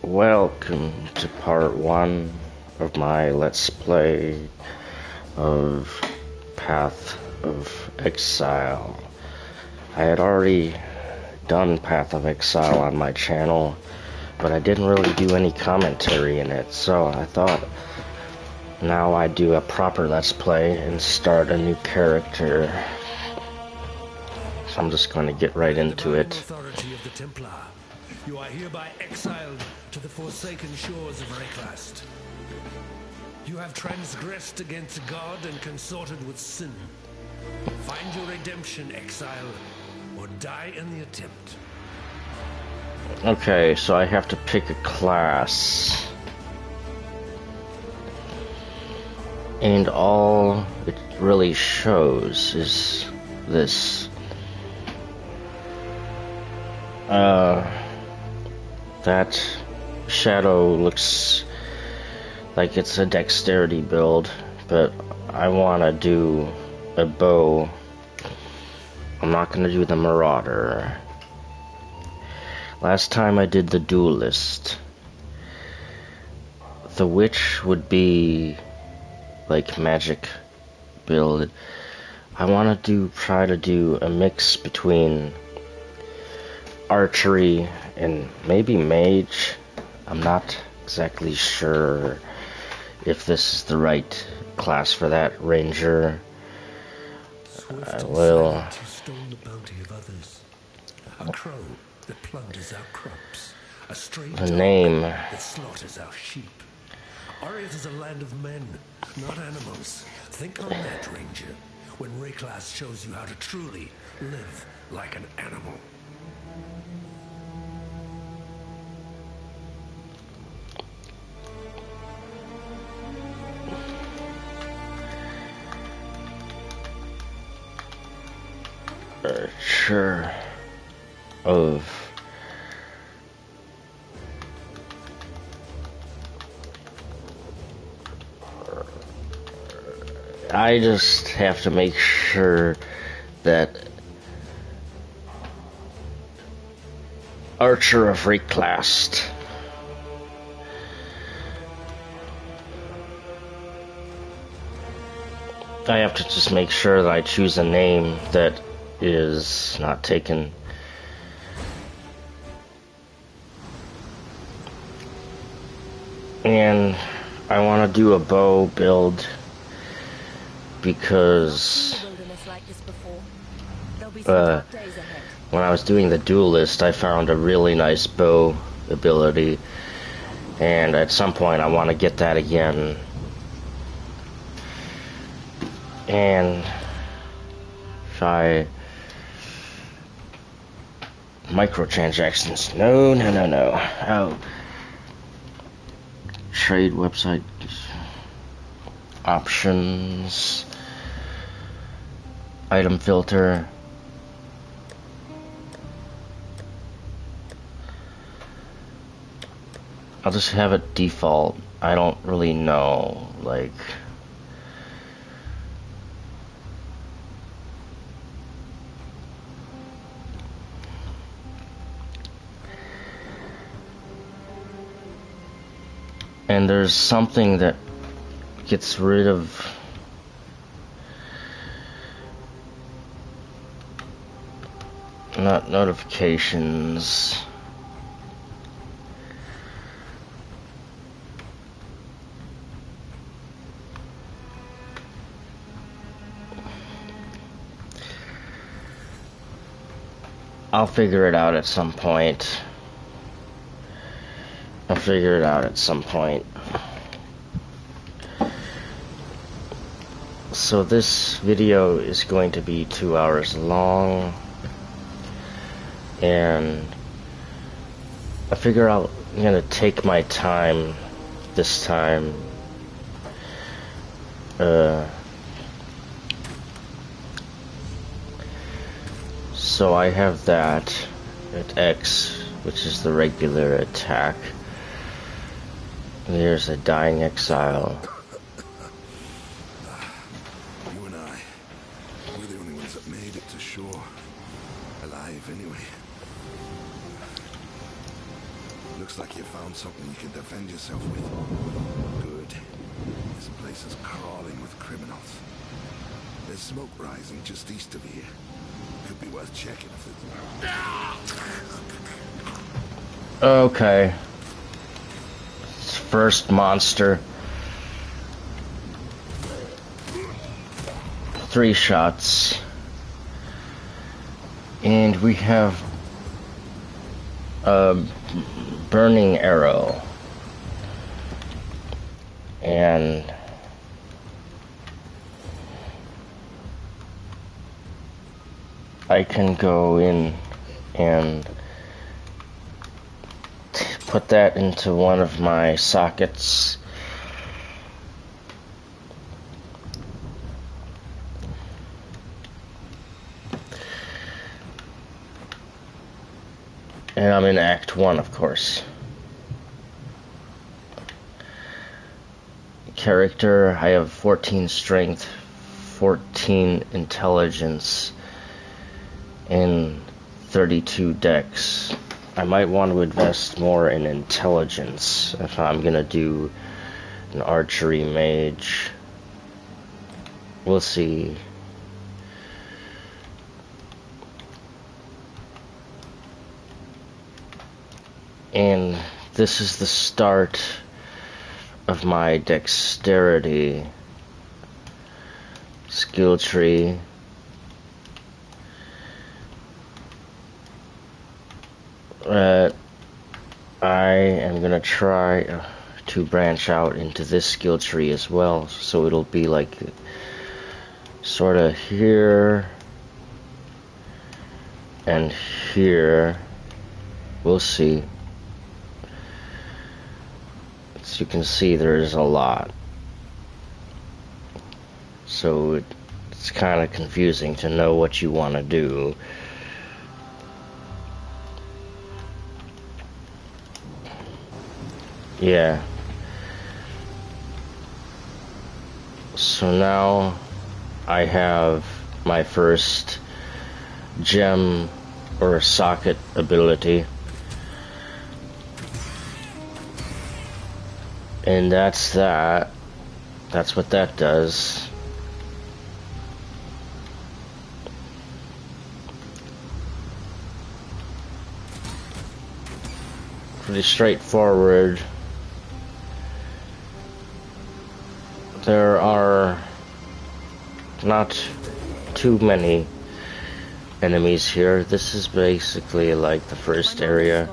Welcome to part 1 of my Let's Play of Path of Exile. I had already done Path of Exile on my channel, but I didn't really do any commentary in it, so I thought now I'd do a proper Let's Play and start a new character. So I'm just going to get right into it. Authority of the Templar, you are hereby exiled to the forsaken shores of Reclast. You have transgressed against God and consorted with sin. Find your redemption, Exile, or die in the attempt. Okay, so I have to pick a class. And all it really shows is this. That shadow looks like it's a dexterity build, but I want to do a bow. I'm not going to do the marauder. Last time I did the duelist. The witch would be like magic build. I want to try to do a mix between archery and maybe mage. I'm not exactly sure if this is the right class for that. Ranger. I will. You stole the bounty of others. A crow that plunders our crops. A stray dog name. that slaughters our sheep. Oriath is a land of men, not animals. Think on that, Ranger, when Reclast shows you how to truly live like an animal. Sure of I just have to make sure that Archer of Reclast. I have to just make sure that I choose a name that is not taken. And I want to do a bow build because when I was doing the duelist, I found a really nice bow ability, and at some point I want to get that again. And try microtransactions. No. Oh. Trade website options. Item filter. I'll just have it default. I don't really know, like. And there's something that gets rid of not notifications. I'll figure it out at some point. So this video is going to be 2 hours long, and I figure I'm gonna take my time this time. So I have that at X, which is the regular attack. There's a dying exile. You and I, we're the only ones that made it to shore. Alive, anyway. Looks like you found something you can defend yourself with. Good. This place is crawling with criminals. There's smoke rising just east of here. Could be worth checking if it's... Okay. First monster. 3 shots. And we have a burning arrow. And I can go in and put that into one of my sockets. And I'm in Act 1, of course. Character, I have 14 strength, 14 intelligence, and 32 dex. I might want to invest more in intelligence if I'm gonna do an archery mage. We'll see. And this is the start of my dexterity skill tree. I am gonna try to branch out into this skill tree as well, so it'll be like sort of here and here. We'll see. As you can see, there's a lot, so it's kind of confusing to know what you want to do. Yeah. So now I have my first gem or socket ability. And that's that. That's what that does. Pretty straightforward. There are not too many enemies here. This is basically like the first area.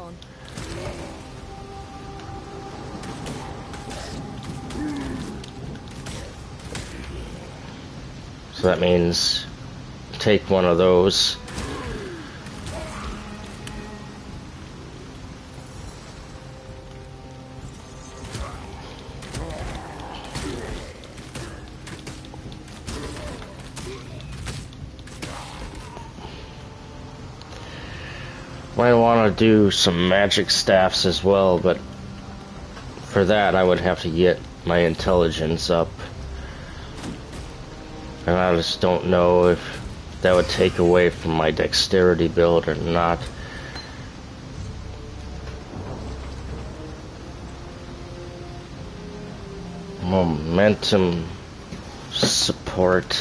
So that means take one of those. Might want to do some magic staffs as well, but for that I would have to get my intelligence up. And I just don't know if that would take away from my dexterity build or not. Momentum support.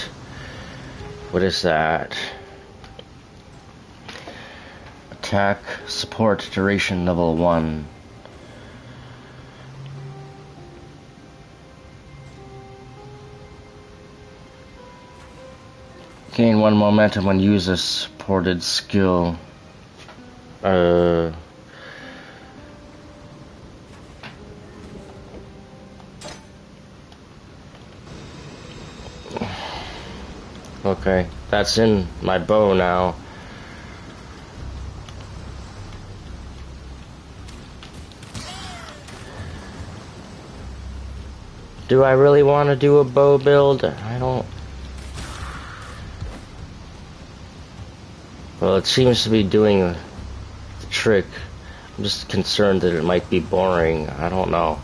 What is that? Attack support duration level 1. Gain 1 momentum when use a supported skill. Okay, that's in my bow now. Do I really want to do a bow build? I don't... Well, it seems to be doing the trick. I'm just concerned that it might be boring. I don't know.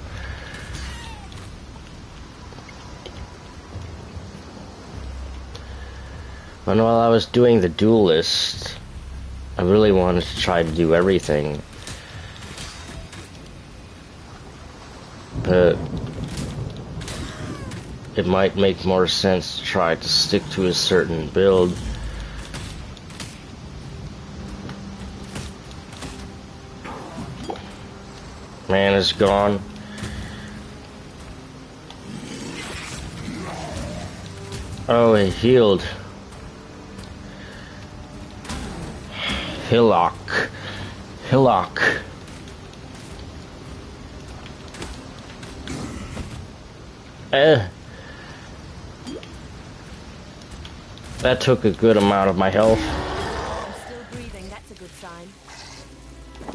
But while I was doing the duelist, I really wanted to try to do everything. But it might make more sense to try to stick to a certain build. Man is gone. Oh, he healed. Hillock. Hillock. That took a good amount of my health. I'm still breathing, that's a good sign.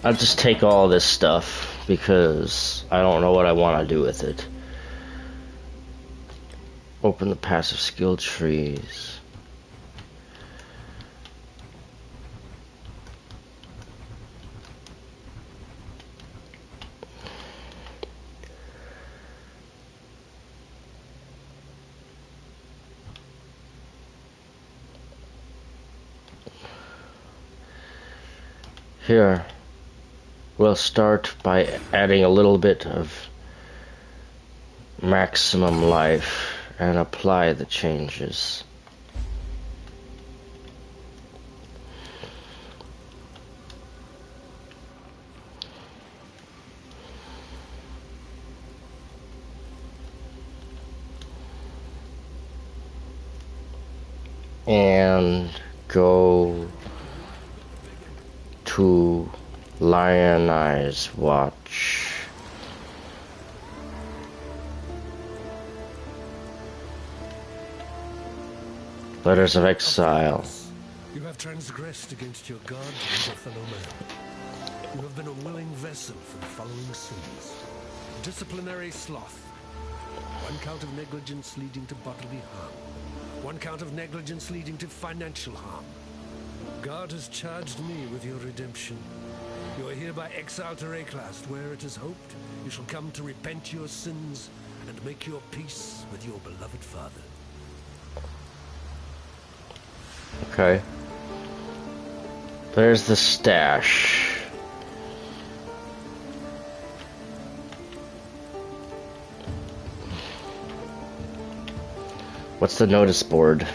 I'll just take all this stuff because I don't know what I want to do with it. Open the passive skill trees. Here, we'll start by adding a little bit of maximum life and apply the changes. And go to Lionize Watch. Letters of Exile. You have transgressed against your God and your fellow man. You have been a willing vessel for the following sins. Disciplinary sloth. 1 count of negligence leading to bodily harm. 1 count of negligence leading to financial harm. God has charged me with your redemption. You are hereby exiled to Reclast, where it is hoped you shall come to repent your sins and make your peace with your beloved Father. Okay. There's the stash. What's the notice board?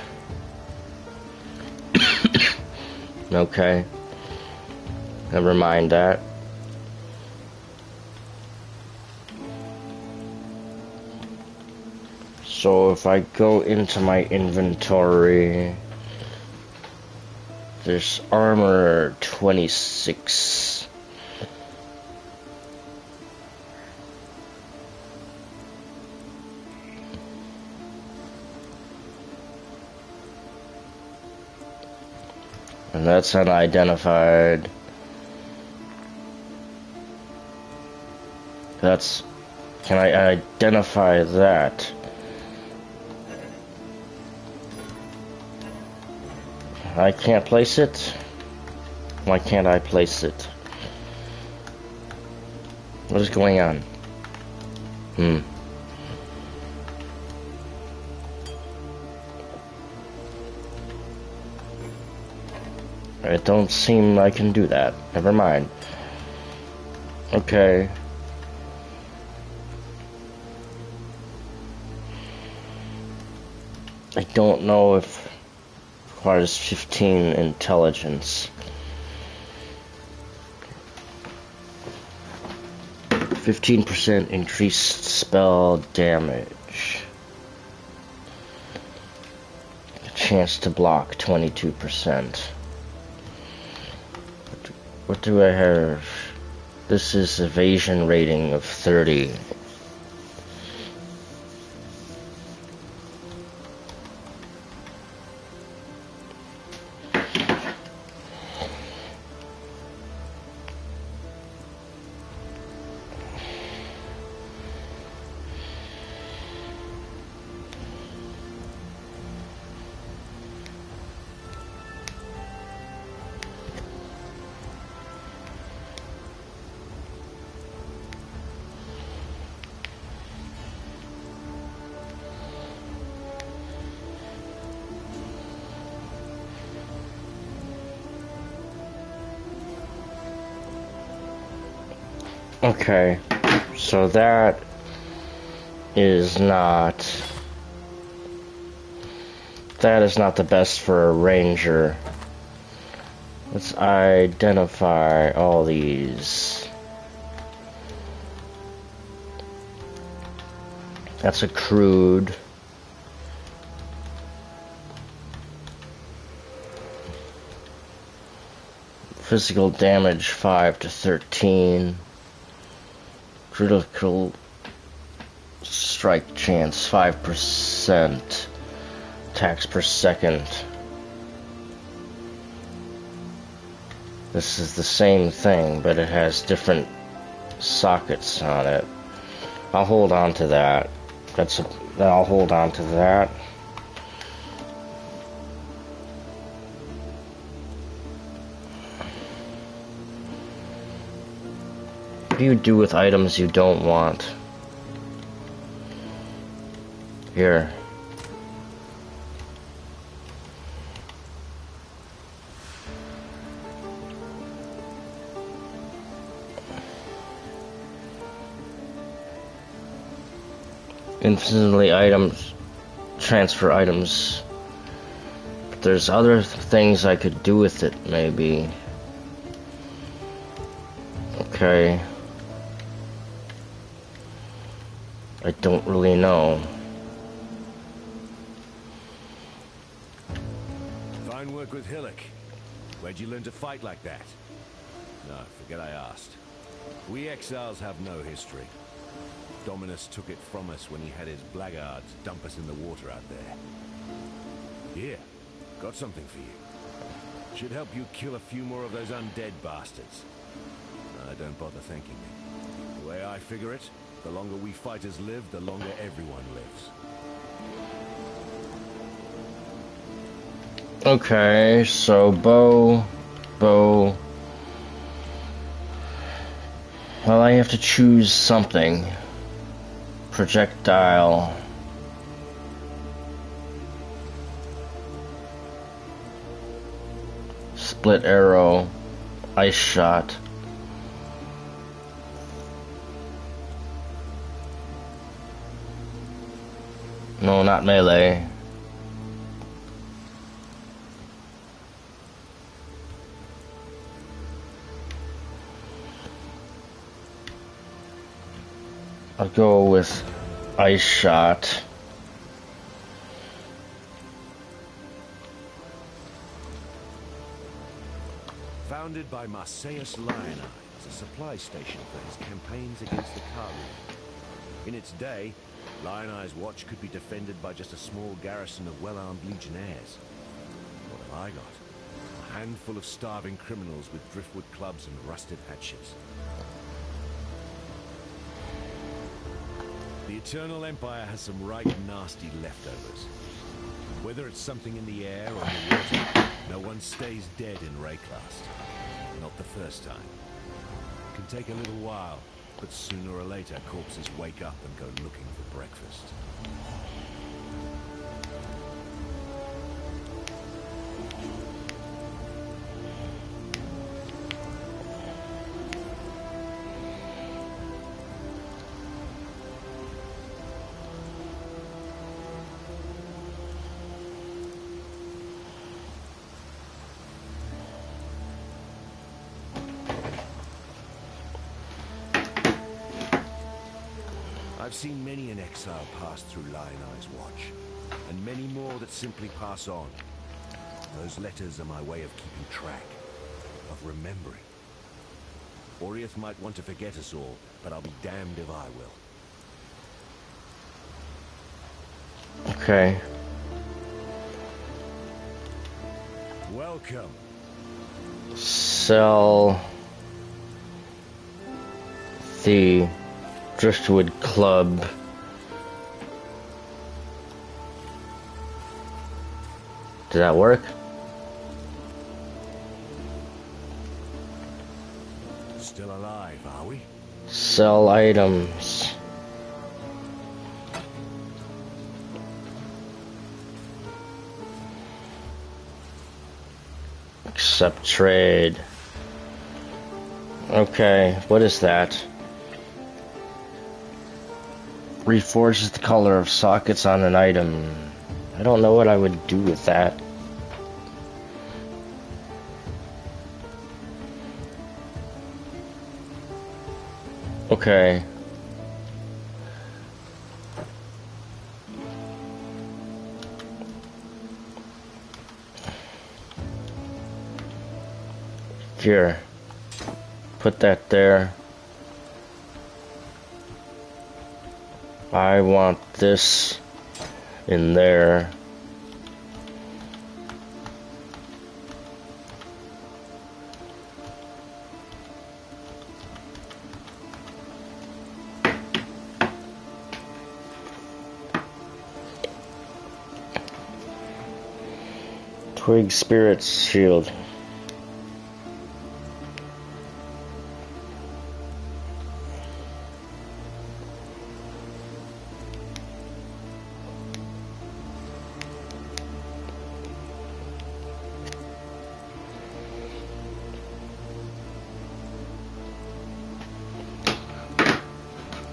Okay. Never mind that. So if I go into my inventory, there's armor 26. And that's unidentified. That's... Can I identify that? I can't place it? Why can't I place it? What is going on? It don't seem I can do that. Never mind. Okay. I don't know if it requires 15 intelligence. 15% increased spell damage. A chance to block 22%. What do I have? This is evasion rating of 30. Okay, so that is not... That is not the best for a ranger. Let's identify all these. That's a crude. Physical damage 5 to 13. Critical strike chance 5%. Attacks per second. This is the same thing, but it has different sockets on it. I'll hold on to that. I'll hold on to that. What do you do with items you don't want? Here. Infinitely items, transfer items. But there's other things I could do with it, maybe. Okay. I don't really know. Fine work with Hillock. Where'd you learn to fight like that? No, forget I asked. We exiles have no history. Dominus took it from us when he had his blackguards dump us in the water out there. Here, got something for you. Should help you kill a few more of those undead bastards. Don't bother thanking me. The way I figure it, the longer we fighters live, the longer everyone lives. Okay, so bow. Well, I have to choose something. Projectile. Split arrow. Ice shot. No, not melee. I'll go with ice shot. Founded by Marseilles Lioneye as a supply station for his campaigns against the Karu. In its day, Lioneye's watch could be defended by just a small garrison of well-armed legionnaires. What have I got? A handful of starving criminals with driftwood clubs and rusted hatchets. The Eternal Empire has some right nasty leftovers. Whether it's something in the air or in the water, no one stays dead in Rayclast. Not the first time. It can take a little while, but sooner or later corpses wake up and go looking for breakfast. I've seen many an exile pass through Lioneye's watch, and many more that simply pass on. Those letters are my way of keeping track, of remembering. Oriath might want to forget us all, but I'll be damned if I will. Okay. Welcome. Sell the Driftwood Club. Did that work? Still alive, are we? Sell items. Accept trade. Okay, what is that? Reforges the color of sockets on an item. I don't know what I would do with that. Okay. Here. Put that there. I want this in there. Twig Spirit's Shield.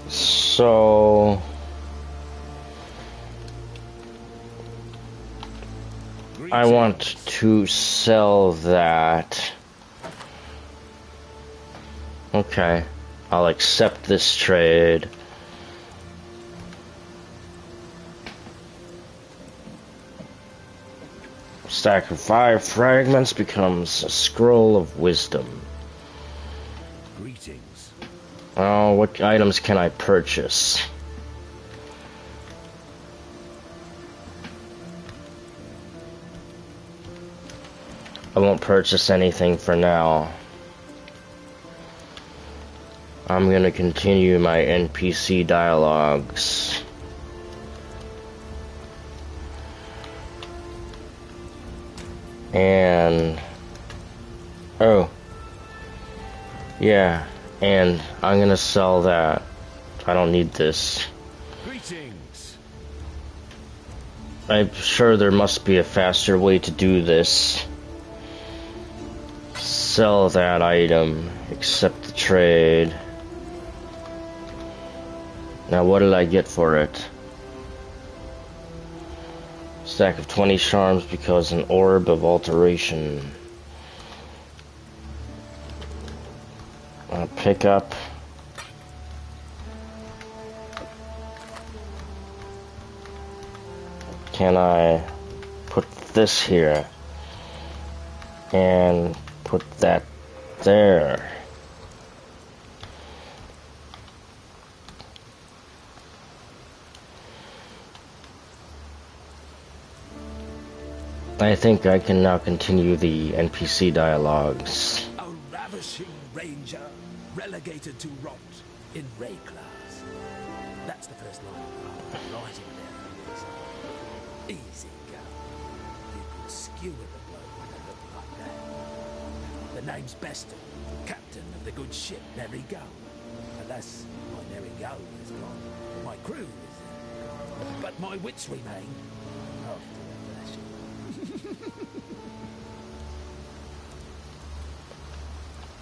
So I want to sell that. Okay, I'll accept this trade. Stack of 5 fragments becomes a scroll of wisdom. Greetings. Oh, what items can I purchase? I won't purchase anything for now. I'm gonna continue my NPC dialogues. And oh yeah, and I'm gonna sell that. I don't need this. Greetings. I'm sure there must be a faster way to do this. Sell that item, accept the trade. Now what did I get for it? Stack of 20 charms because an orb of alteration. Pick up. Can I put this here and put that there? I think I can now continue the NPC dialogues. A ravishing ranger, relegated to rot in Ray class. That's the first line. Oh, right in there. Easy go. You could skewer the blow when they look like that. The name's Beston, captain of the good ship Merry Go. Alas, my Merry Go is gone. My crew is gone. But my wits remain. After the fashion.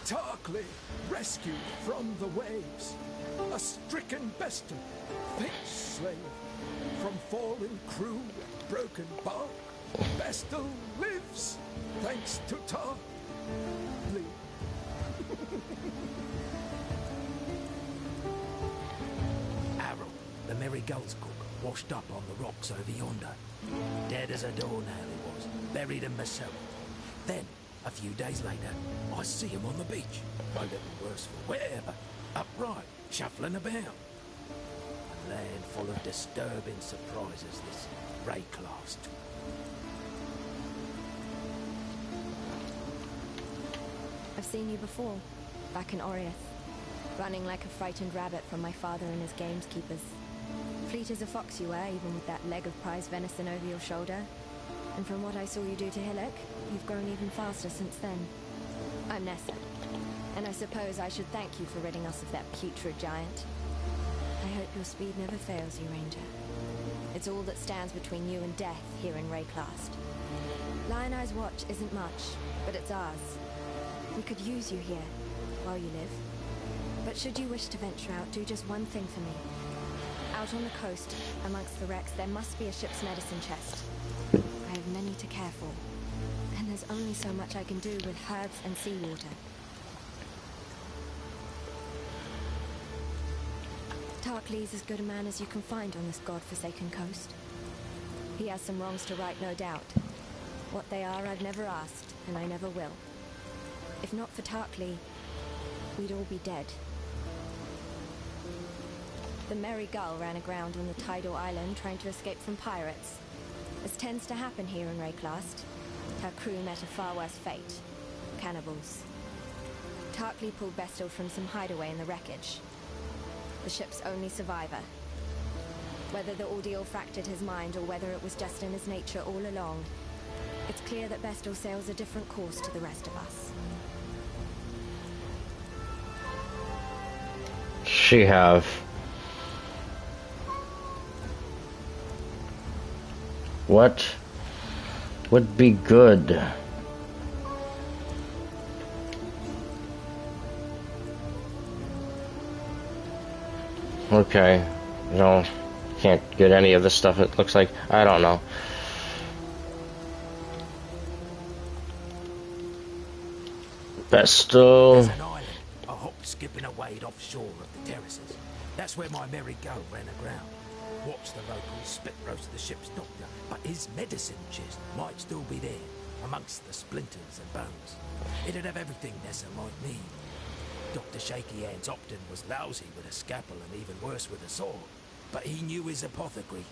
Tarkly, rescued from the waves, a stricken bestial, fate slave, from fallen crew and broken bark, Bestel lives, thanks to Tarkly. Arrow, the Merry Gull's cook, washed up on the rocks over yonder. Dead as a doornail he was, buried in myself. Then, a few days later, I see him on the beach. A little worse for wear, but upright, shuffling about. A land full of disturbing surprises, this Rayclast. I've seen you before, back in Oriath, running like a frightened rabbit from my father and his gameskeepers. Fleet as a fox you were, even with that leg of prize venison over your shoulder. And from what I saw you do to Hillock, you've grown even faster since then. I'm Nessa, and I suppose I should thank you for ridding us of that putrid giant. I hope your speed never fails you, Ranger. It's all that stands between you and death here in Rayclast. Lion Eye's watch isn't much, but it's ours. We could use you here, while you live. But should you wish to venture out, do just one thing for me. Out on the coast, amongst the wrecks, there must be a ship's medicine chest. I have many to care for, and there's only so much I can do with herbs and seawater. Tarklee's as good a man as you can find on this god-forsaken coast. He has some wrongs to right, no doubt. What they are, I've never asked, and I never will. If not for Tarklee, we'd all be dead. The Merry Gull ran aground on the tidal island trying to escape from pirates. As tends to happen here in Rayclast, her crew met a far worse fate. Cannibals. Tarklee pulled Bestel from some hideaway in the wreckage. The ship's only survivor. Whether the ordeal fractured his mind or whether it was just in his nature all along, it's clear that Bestel sails a different course to the rest of us. She have. What would be good? Okay, no, can't get any of this stuff, it looks like. I don't know. Bestel. There's an island, a hop, skipping a wade offshore of the terraces. That's where my Merry Gull ran aground. Watched the locals spit roast the ship's doctor, but his medicine chest might still be there, amongst the splinters and bones. It'd have everything Nessa might need. Dr. Shaky Hands Opton was lousy with a scalpel and even worse with a sword, but he knew his apothecary.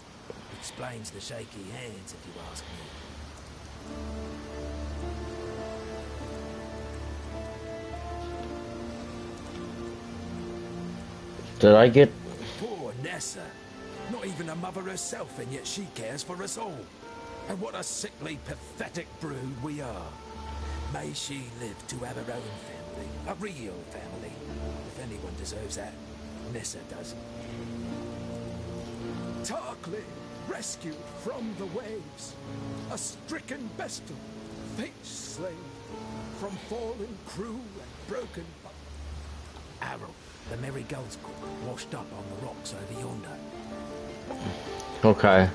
Explains the shaky hands, if you ask me. Did I get... Poor Nessa. Not even a mother herself, and yet she cares for us all. And what a sickly, pathetic brood we are. May she live to have her own family, a real family. If anyone deserves that, Nessa does. Tarklee, rescued from the waves. A stricken Bestel, fate slain. From fallen crew and broken... Arrow, the Merry Gull's cook, washed up on the rocks over yonder. Okay.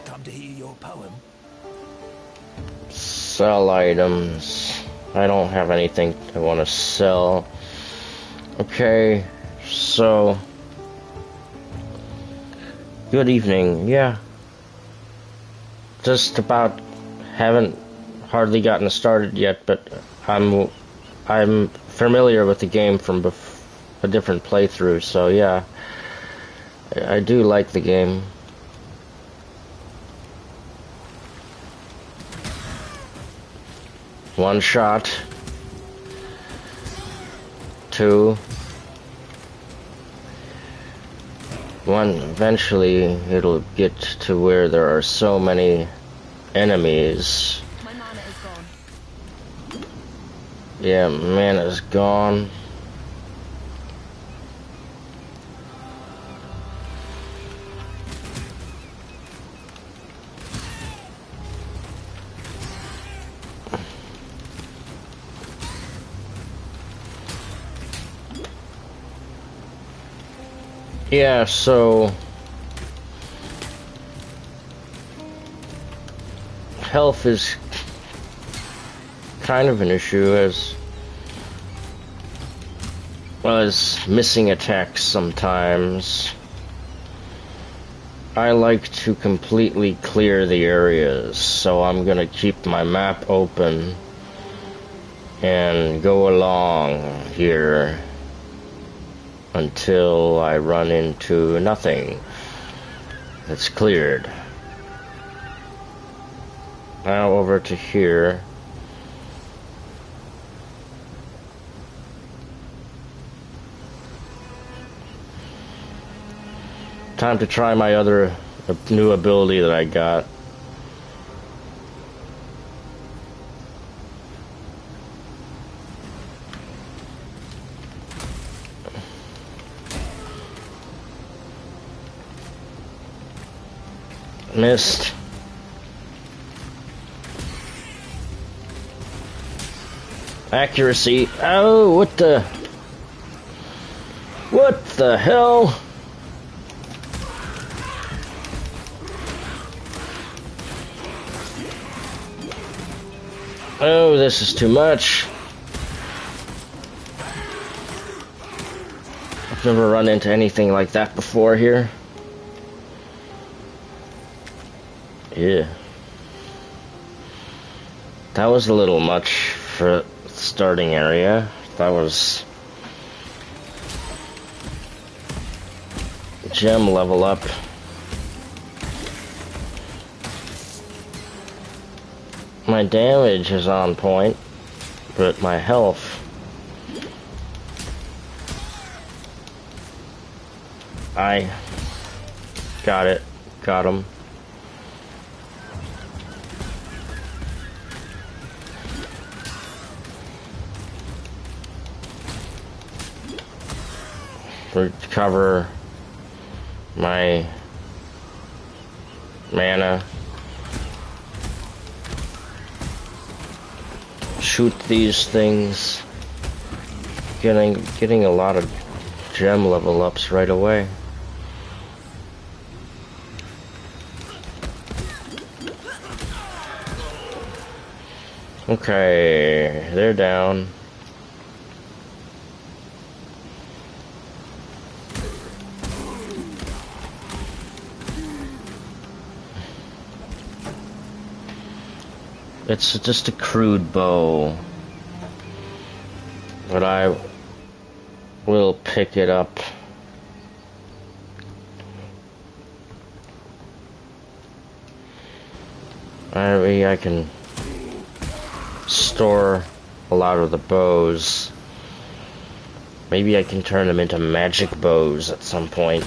Come to hear your poem? Sell items. I don't have anything I want to sell. Okay, so... Good evening, yeah. Just about... Haven't hardly gotten started yet, but I'm familiar with the game from a different playthrough, so yeah. I do like the game. One shot. Two. One. Eventually, it'll get to where there are so many enemies. My mana is gone. Yeah, mana's gone. Yeah, so health is kind of an issue as well as missing attacks sometimes. I like to completely clear the areas, so I'm gonna keep my map open and go along here until I run into nothing that's cleared. Now over to here. Time to try my other new ability that I got. Missed. Accuracy. Oh, what the hell? Oh, this is too much. I've never run into anything like that before here. Yeah. That was a little much for the starting area. That was gem level up. My damage is on point, but my health... I got it. Got him. Recover my mana. Shoot these things. Getting a lot of gem level ups right away. Okay, they're down. It's just a crude bow, but I will pick it up. Maybe I can store a lot of the bows. Maybe I can turn them into magic bows at some point.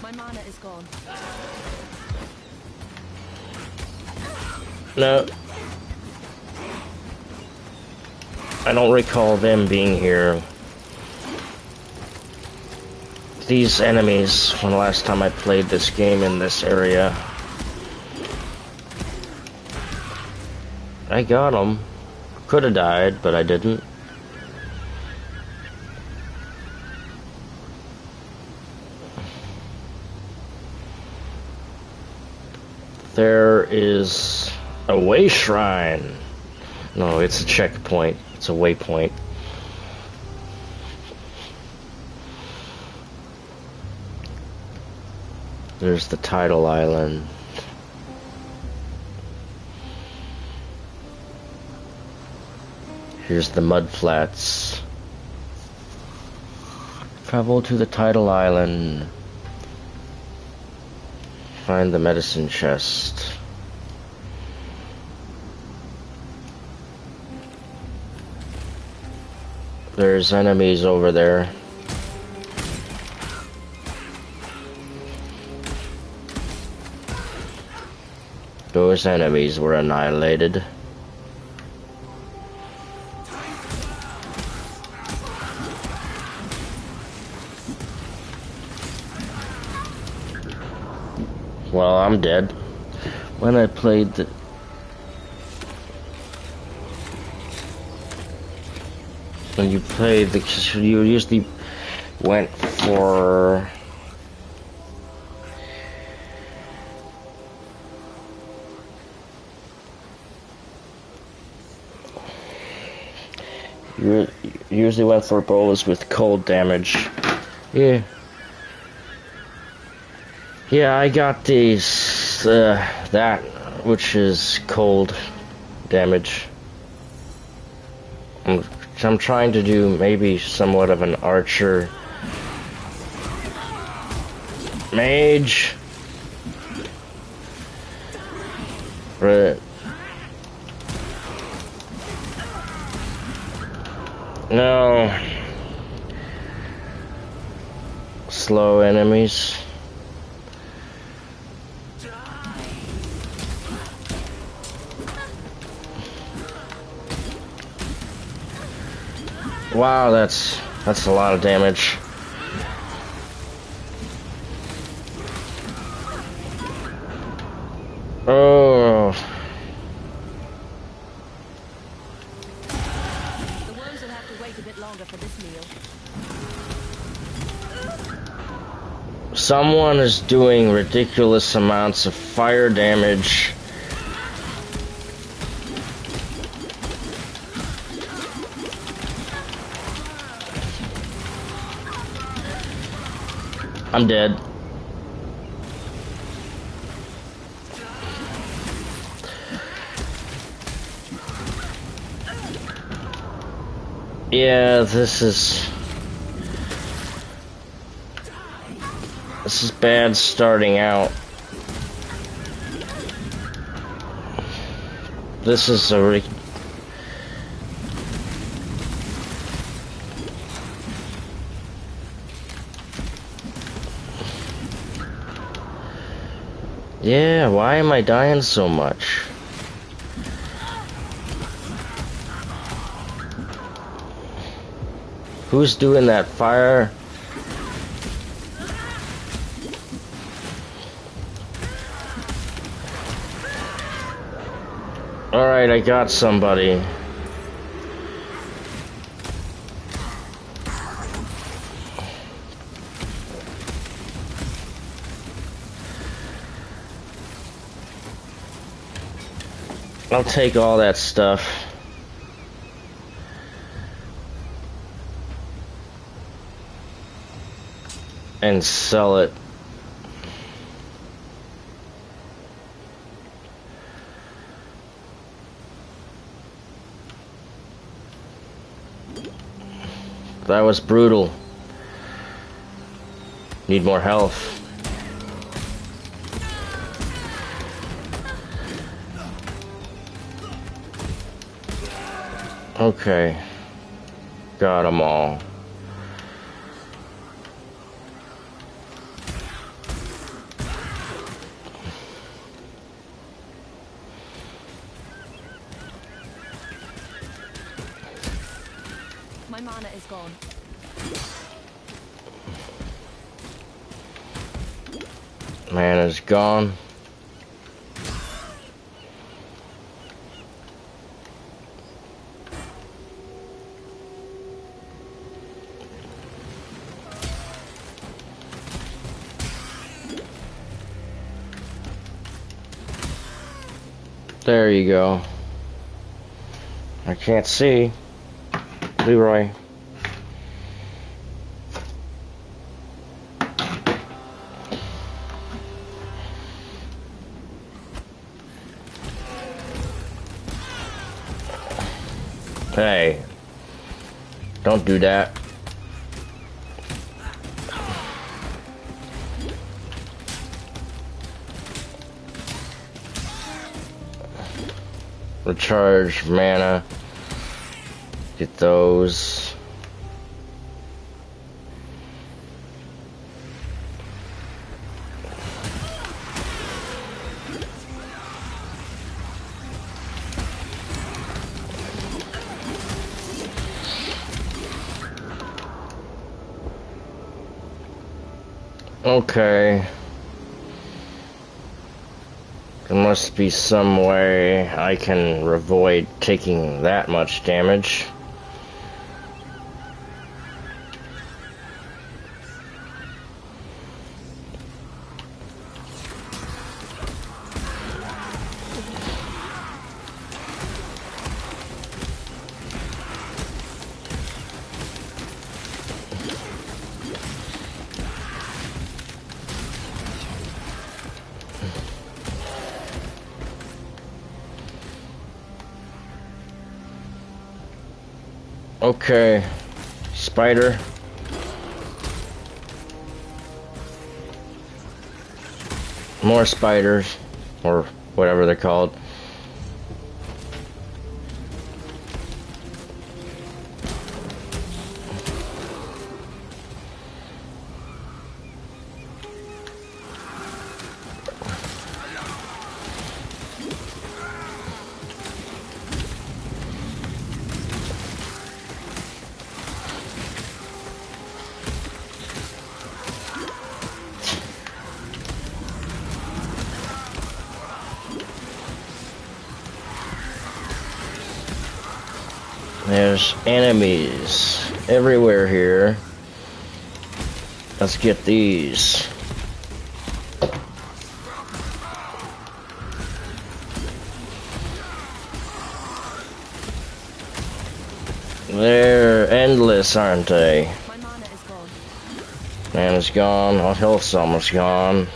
My mana is gone. No. I don't recall them being here. These enemies, from the last time I played this game in this area. I got them. Could have died, but I didn't. There is a way shrine. No, it's a checkpoint. It's a waypoint. There's the tidal island. Here's the mud flats. Travel to the tidal island. Find the medicine chest. There's enemies over there. Those enemies were annihilated. Well, I'm dead. When I played the... When you played the... You usually went for... You usually went for bows with cold damage. Yeah. Yeah, I got these, that, which is cold damage. I'm trying to do maybe somewhat of an archer mage. But no. Slow enemies. Wow, that's a lot of damage. Oh. The worms will have to wait a bit longer for this meal. Someone is doing ridiculous amounts of fire damage. I'm dead. Yeah, this is bad starting out. This is a yeah, why am I dying so much? Who's doing that fire? Alright, I got somebody. I'll take all that stuff. And sell it. That was brutal. Need more health. Okay. Got them all. My mana is gone. Mana's gone. There you go. I can't see. Leroy. Hey. Don't do that. Recharge mana. Get those. Okay. There must be some way I can avoid taking that much damage. Okay, spider. More spiders, or whatever they're called. There's enemies everywhere here. Let's get these. They're endless, aren't they? My mana is gone. Man is gone. Our health's almost gone.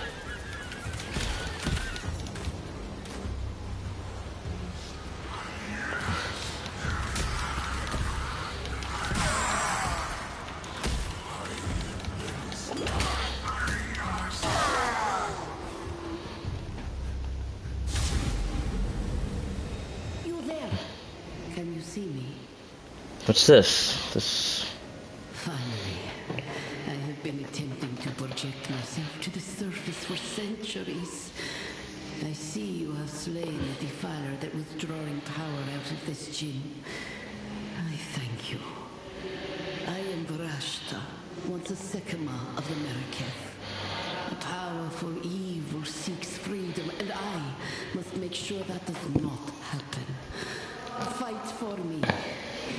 You there? Can you see me? What's this? Finally. I have been attempting to project myself to the surface for centuries. I see you have slain the defiler that was drawing power out of this djinn. I thank you. I am Vrashta, once a Sekema of the Meraketh. A powerful evil seeks freedom, and I must make sure that does not happen. Fight for me.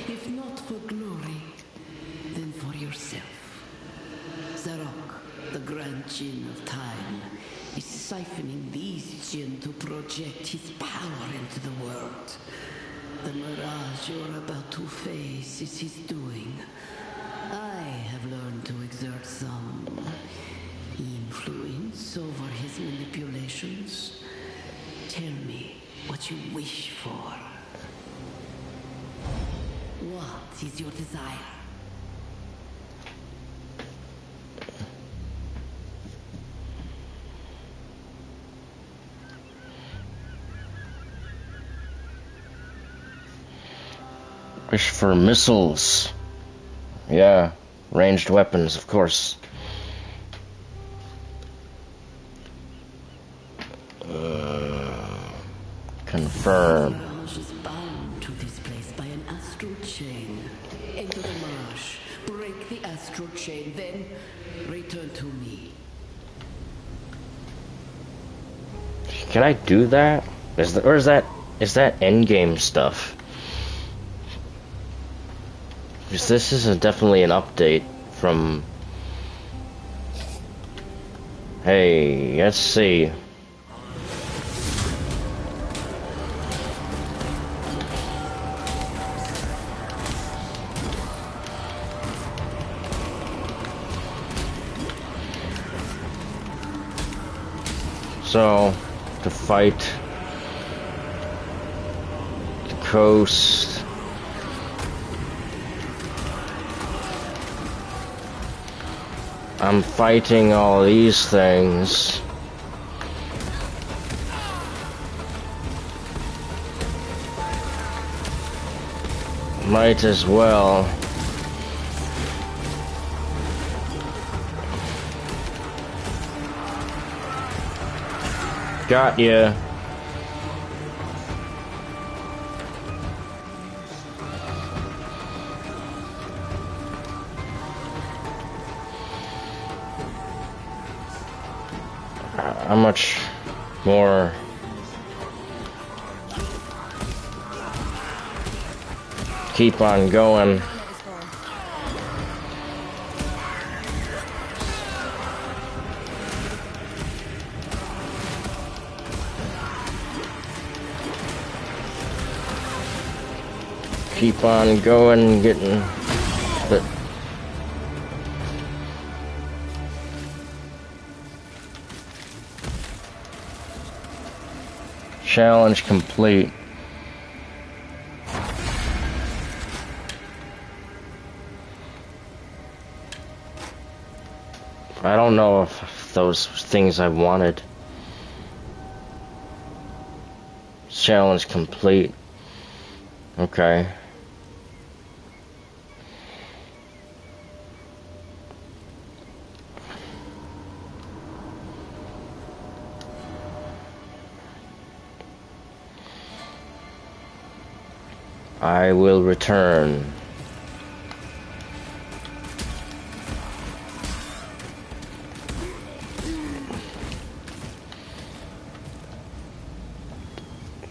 If not for glory, then for yourself. Zarok, the Grand Djinn of Time, is siphoning these Djinn to project his power into the world. The mirage you're about to face is his doing. I have learned to exert some influence over his manipulations. Tell me what you wish for. What is your desire? Wish for missiles. Yeah, ranged weapons, of course. Confirm. The mirage is bound to this place by an astral chain. Enter the mirage, break the astral chain, then return to me. Can I do that? Is that endgame stuff? Because this is definitely an update from. Hey, let's see. So, to fight the coast. I'm fighting all these things. Might as well. Got ya. How much more? Keep on going. Keep on going, getting the challenge complete. I don't know if those things I wanted. Challenge complete. Okay. I will return.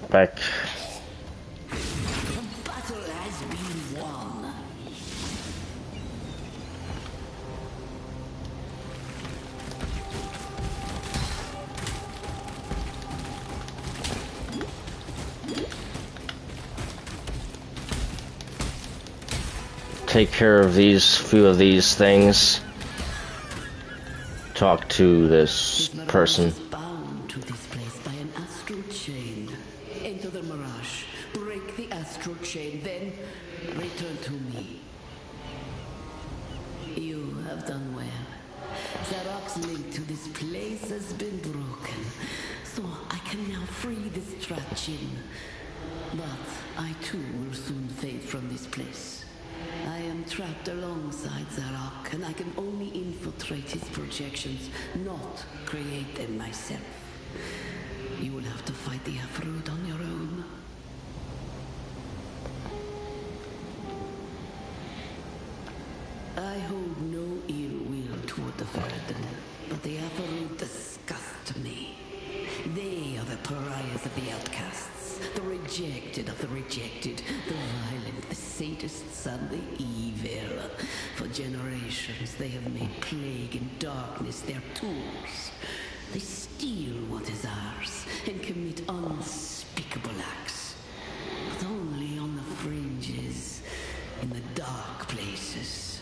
Back. The battle has been won. Take care of these few of these things. talk to this This mirage person. is bound to this place by an astral chain. Enter the mirage, break the astral chain, then return to me. You have done well. Zarok's link to this place has been broken, so I can now free this trapped Jinn. But I too will soon fade from this place. I am trapped alongside Zarok, and I can only infiltrate his projections, not create them myself. You will have to fight the Afrod on your own. I hold no ill will toward the Verdun, but the Afrod disgust me. They are the pariahs of the outcasts, the rejected of the rejected, the violent, the sadists, and the evil. For generations, they have made plague and darkness their tools. They steal what is ours and commit unspeakable acts, but only on the fringes, in the dark places.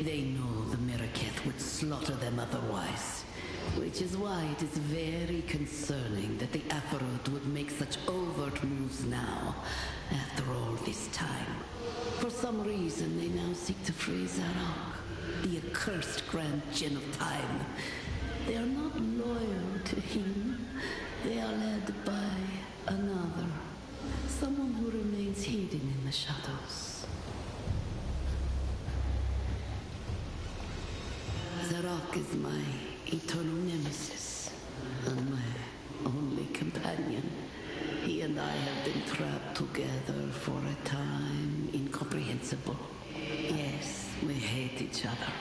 They know the Meraketh would slaughter them otherwise, which is why it is very concerning that the Aperod would make such overt moves now, after all this time. For some reason, they now seek to free Zarok, the accursed Grand Jinn of Time. They are not loyal to him. They are led by another, someone who remains hidden in the shadows. Zarok is my eternal nemesis, and my only companion. He and I have been trapped together for a time incomprehensible. Yes, we hate each other,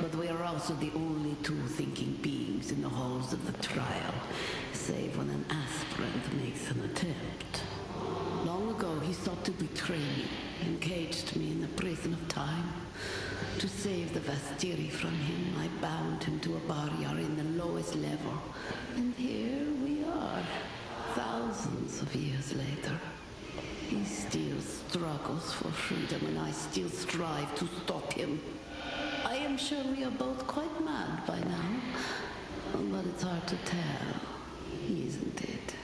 but we are also the only two thinking beings in the halls of the trial, save when an aspirant makes an attempt. Long ago, he sought to betray me and caged me in the prison of time. To save the Vastiri from him, I bound him to a barrier in the lowest level. And here we are, thousands of years later. He still struggles for freedom, and I still strive to stop him. I am sure we are both quite mad by now, but it's hard to tell, isn't it?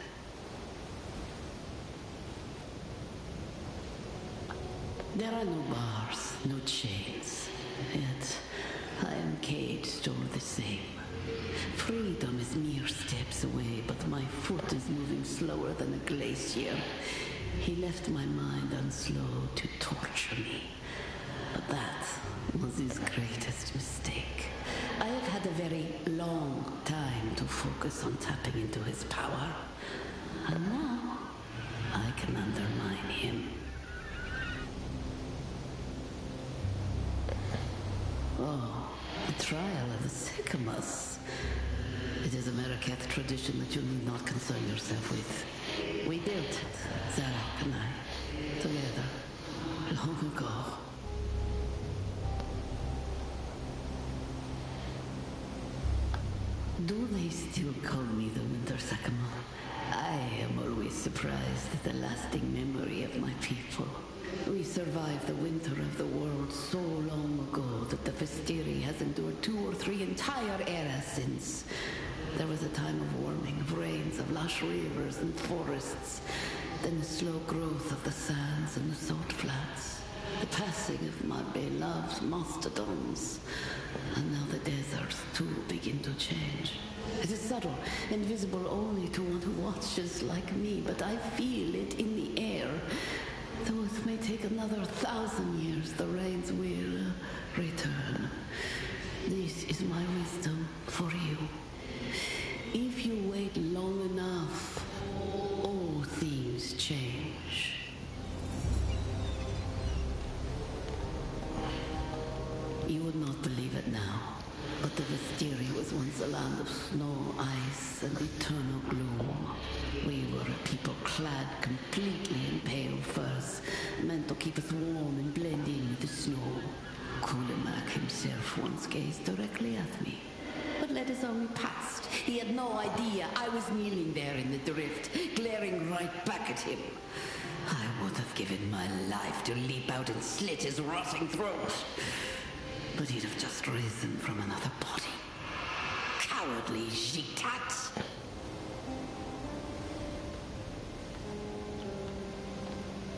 There are no bars, no chains, yet I am caged all the same. Freedom is mere steps away, but my foot is moving slower than a glacier. He left my mind unslowed to torture me, but that was his greatest mistake. I have had a very long time to focus on tapping into his power, and now I can undermine him. Oh, the trial of the Sycamus. It is a Meraketh tradition that you need not concern yourself with. We built it, Zarok and I, together, long ago. Do they still call me the Winter Sycamore? I am always surprised at the lasting memory of my people. We survived the winter of the world so long ago that the Vestiri has endured 2 or 3 entire eras since. There was a time of warming, of rains, of lush rivers and forests, then the slow growth of the sands and the salt flats, the passing of my beloved mastodons, and now the deserts too begin to change. It is subtle and visible only to one who watches like me, but I feel it in the air. Though it may take another 1,000 years, the rains will return. This is my wisdom for you. If you wait long enough, all things change. You would not believe it now, but the Vestiri was once a land of snow, ice, and eternal gloom. We were a people clad completely in pale furs, meant to keep us warm and blend in with the snow. Kulimak himself once gazed directly at me, but let his army past. He had no idea I was kneeling there in the drift, glaring right back at him. I would have given my life to leap out and slit his rotting throat. But he'd have just risen from another body, cowardly Jitat.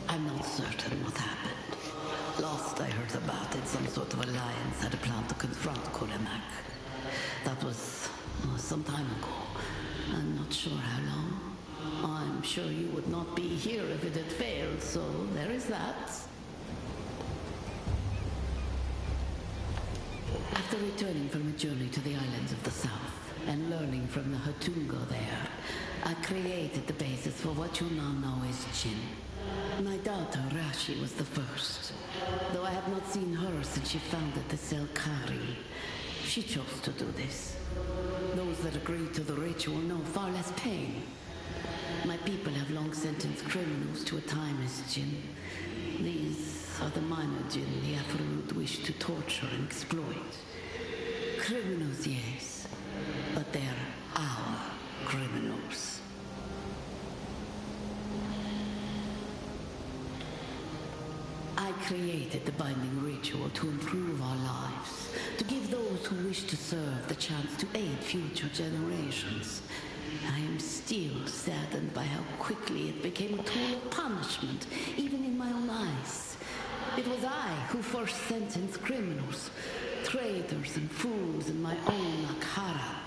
I'm not certain what happened. Last I heard about it, some sort of alliance had a plan to confront Kuremak. That was some time ago. I'm not sure how long. I'm sure you would not be here if it had failed, so there is that. After returning from a journey to the islands of the south, and learning from the Hatungo there, I created the basis for what you now know as Jin. My daughter Rashi was the first, though I have not seen her since she founded the Selkari. She chose to do this. Those that agree to the ritual know far less pain. My people have long sentenced criminals to a time as Jin. These are the minor Jin the Aphrodite wish to torture and exploit. Criminals, yes, but they're our criminals. I created the binding ritual to improve our lives, to give those who wish to serve the chance to aid future generations. I am still saddened by how quickly it became a tool of punishment, even in my own eyes. It was I who first sentenced criminals, traitors and fools in my own Akhara,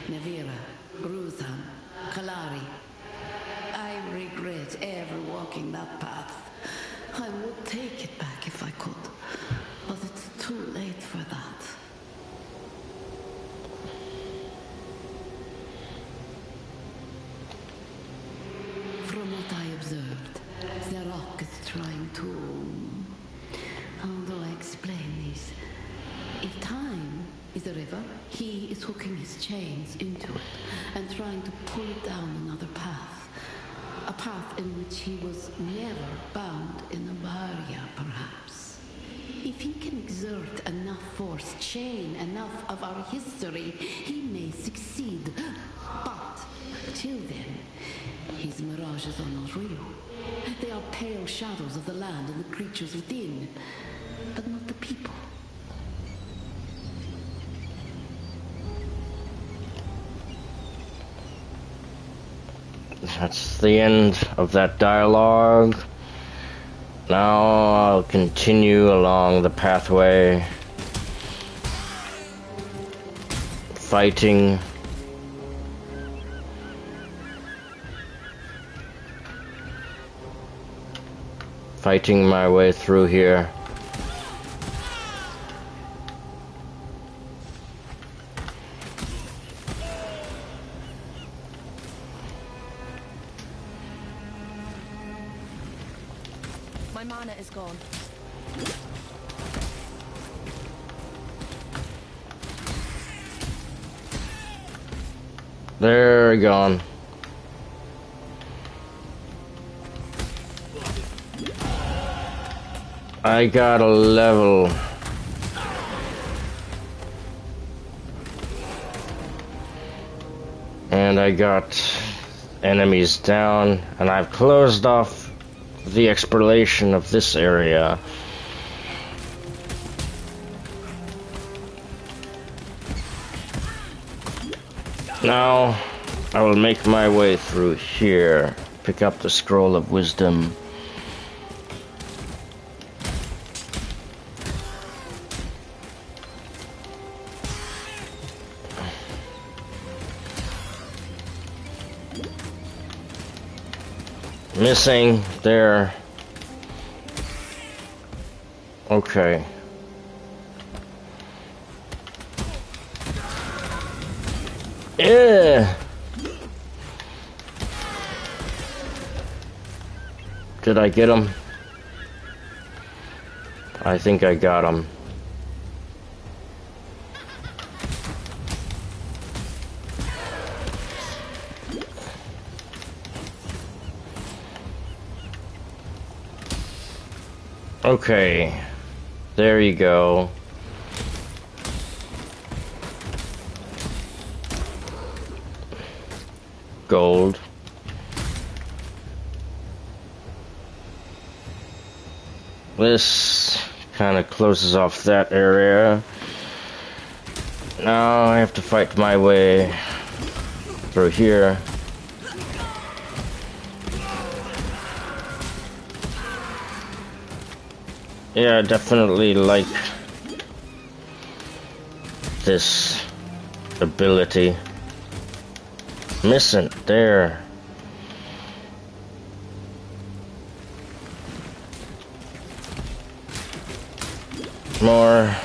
Nevira, Ruzan, Kalari. I regret ever walking that path. I would take it back if I could, but it's too late for that. From what I observed, Zarok is trying to... How do I explain this? If time is a river, he is hooking his chains into it and trying to pull it down another path. A path in which he was never bound in the Bahariya, perhaps. If he can exert enough force, chain enough of our history, he may succeed. But till then, his mirages are not real. They are pale shadows of the land and the creatures within, but not the people. That's the end of that dialogue. Now I'll continue along the pathway, fighting my way through here. My mana is gone. They're gone. I got a level. And I got enemies down, and I've closed off the exploration of this area. Now I will make my way through here, pick up the scroll of wisdom. Missing there. Okay. Yeah. Did I get him? I think I got him. Okay, there you go. Gold. This kind of closes off that area. Now I have to fight my way through here. Yeah, I definitely like this ability. Missing there. More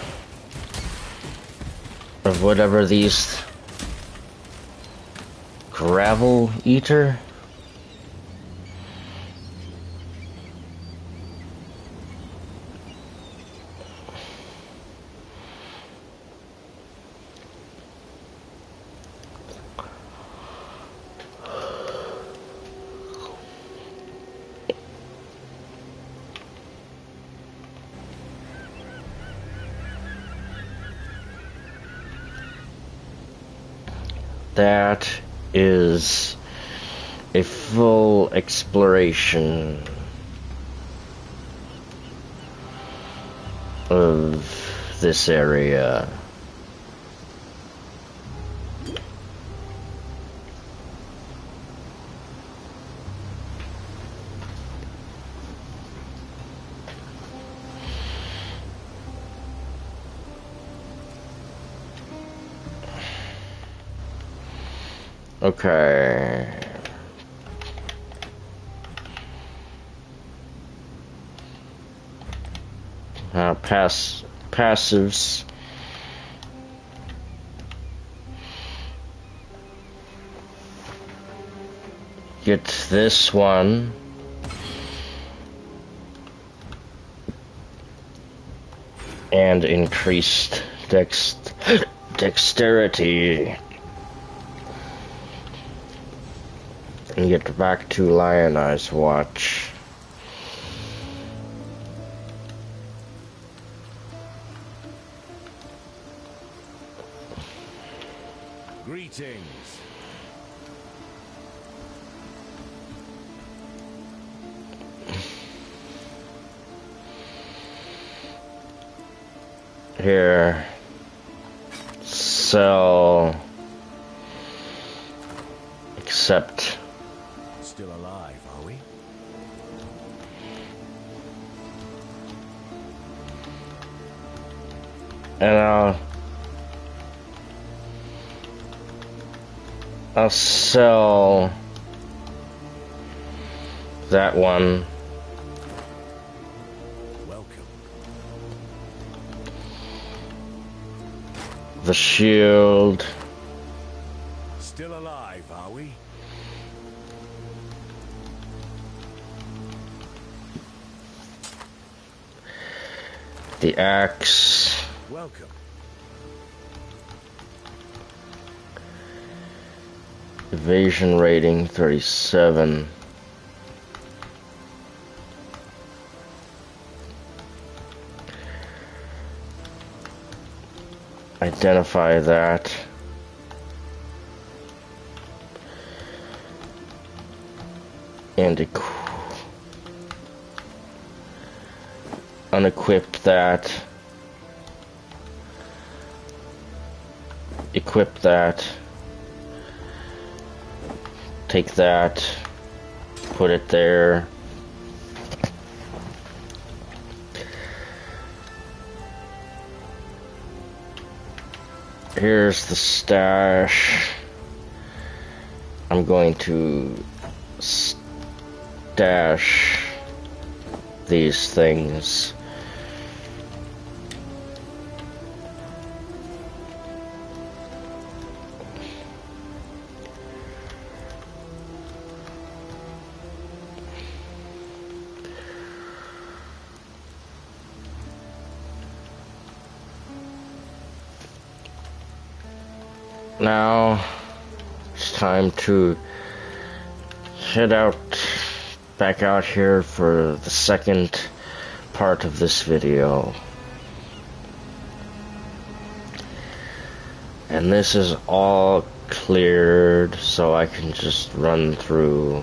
of whatever these gravel eater. That is a full exploration of this area. Okay. Passives. Get this one. And increased dexterity. And get back to Lionized Watch. Greetings. Here. Sell. Accept. Still alive, are we? And I'll sell that one. Welcome. The shield. Still alive, are we? The axe. Welcome. Evasion rating 37. Identify that. And unequip that. Equip that. Take that. Put it there. Here's the stash. I'm going to stash these things. Now it's time to head back out here for the second part of this video. And this is all cleared, so I can just run through.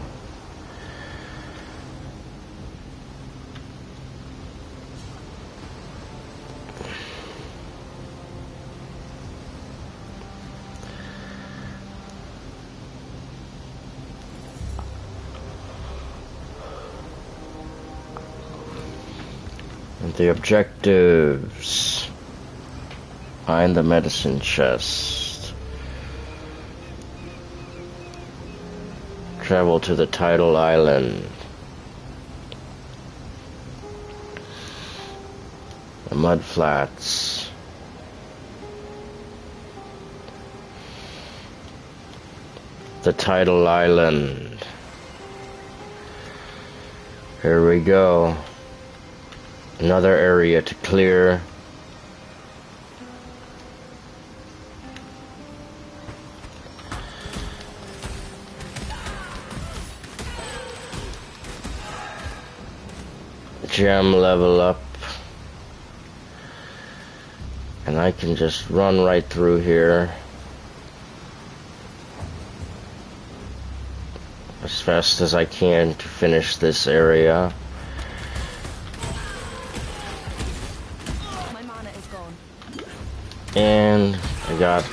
The objectives. Find the medicine chest. Travel to the tidal island. The mud flats. The tidal island. Here we go. Another area to clear. Gem level up. And I can just run right through here as fast as I can to finish this area. My mana is gone. And I got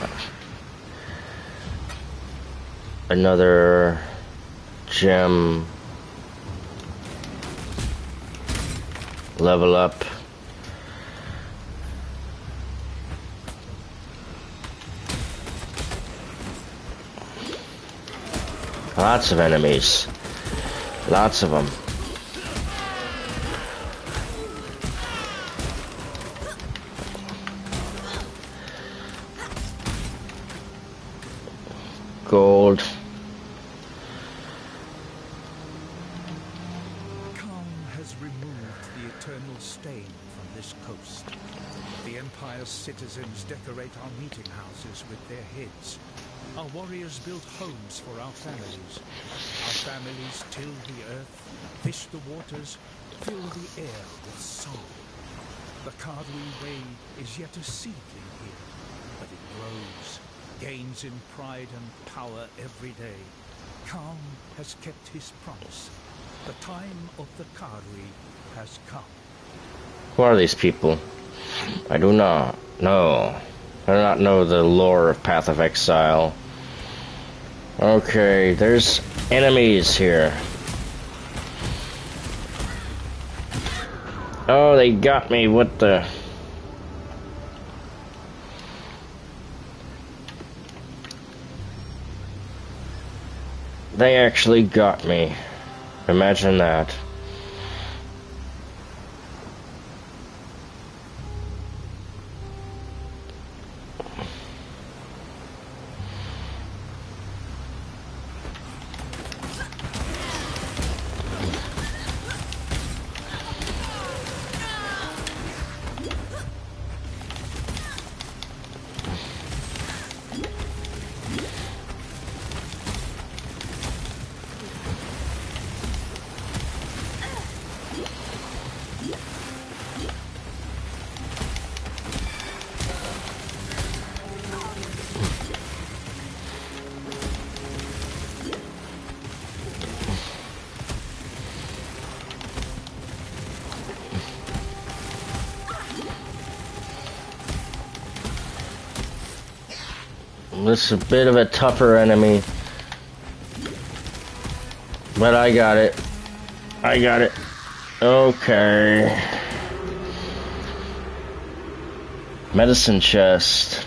another gem level up. Lots of enemies. Lots of them. Gold. Khan has removed the eternal stain from this coast. The Empire's citizens decorate our meeting houses with their heads. Our warriors build homes for our families. Our families till the earth, fish the waters, fill the air with song. The Kadri way is yet a seedling here, but it grows, gains in pride and power every day. Khan has kept his promise. The time of the Kadri has come. Who are these people? I do not know. I do not know the lore of Path of Exile. Okay, there's enemies here. Oh, they got me. What the... They actually got me. Imagine that. This is a bit of a tougher enemy. But I got it. I got it. Okay. Medicine chest.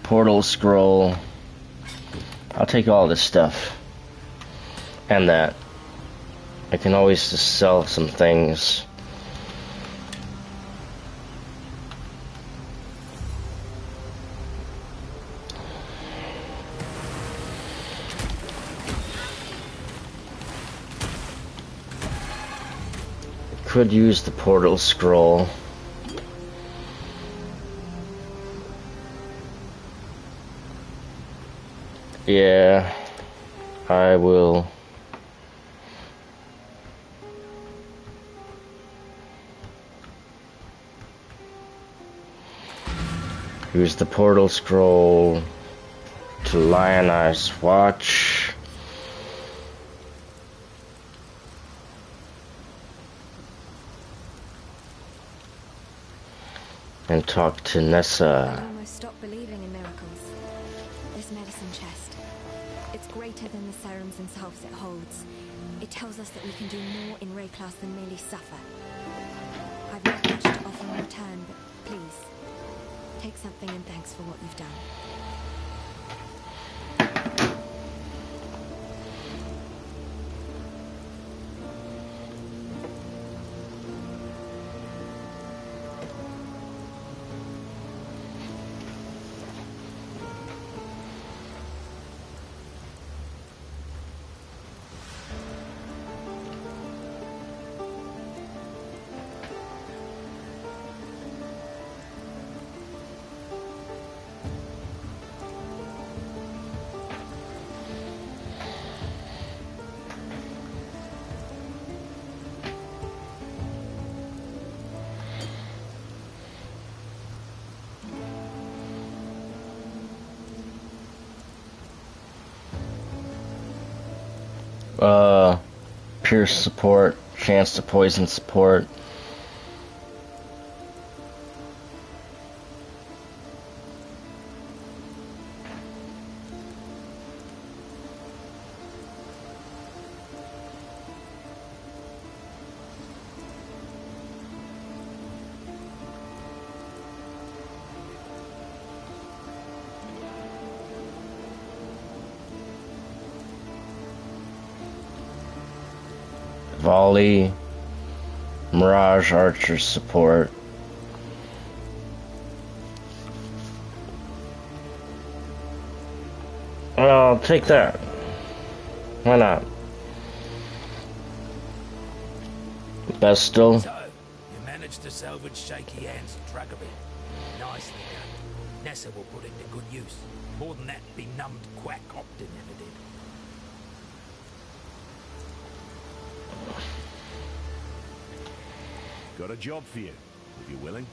Portal scroll. I'll take all this stuff. And that. I can always just sell some things. Could use the portal scroll. Yeah, I will. Use the portal scroll to Lionized Watch. And talk to Nessa. I almost stopped believing in miracles. This medicine chest. It's greater than the serums themselves it holds. It tells us that we can do more in Rayclass than merely suffer. I've not much something in thanks for what you've done. Pierce support, chance to poison support. Volley, Mirage Archer support. I'll take that. Why not? Bestel. So, you managed to salvage Shaky Hand's Dragovin. Nicely done. Nessa will put it to good use. More than that benumbed quack Optin ever did. Got a job for you, if you're willing.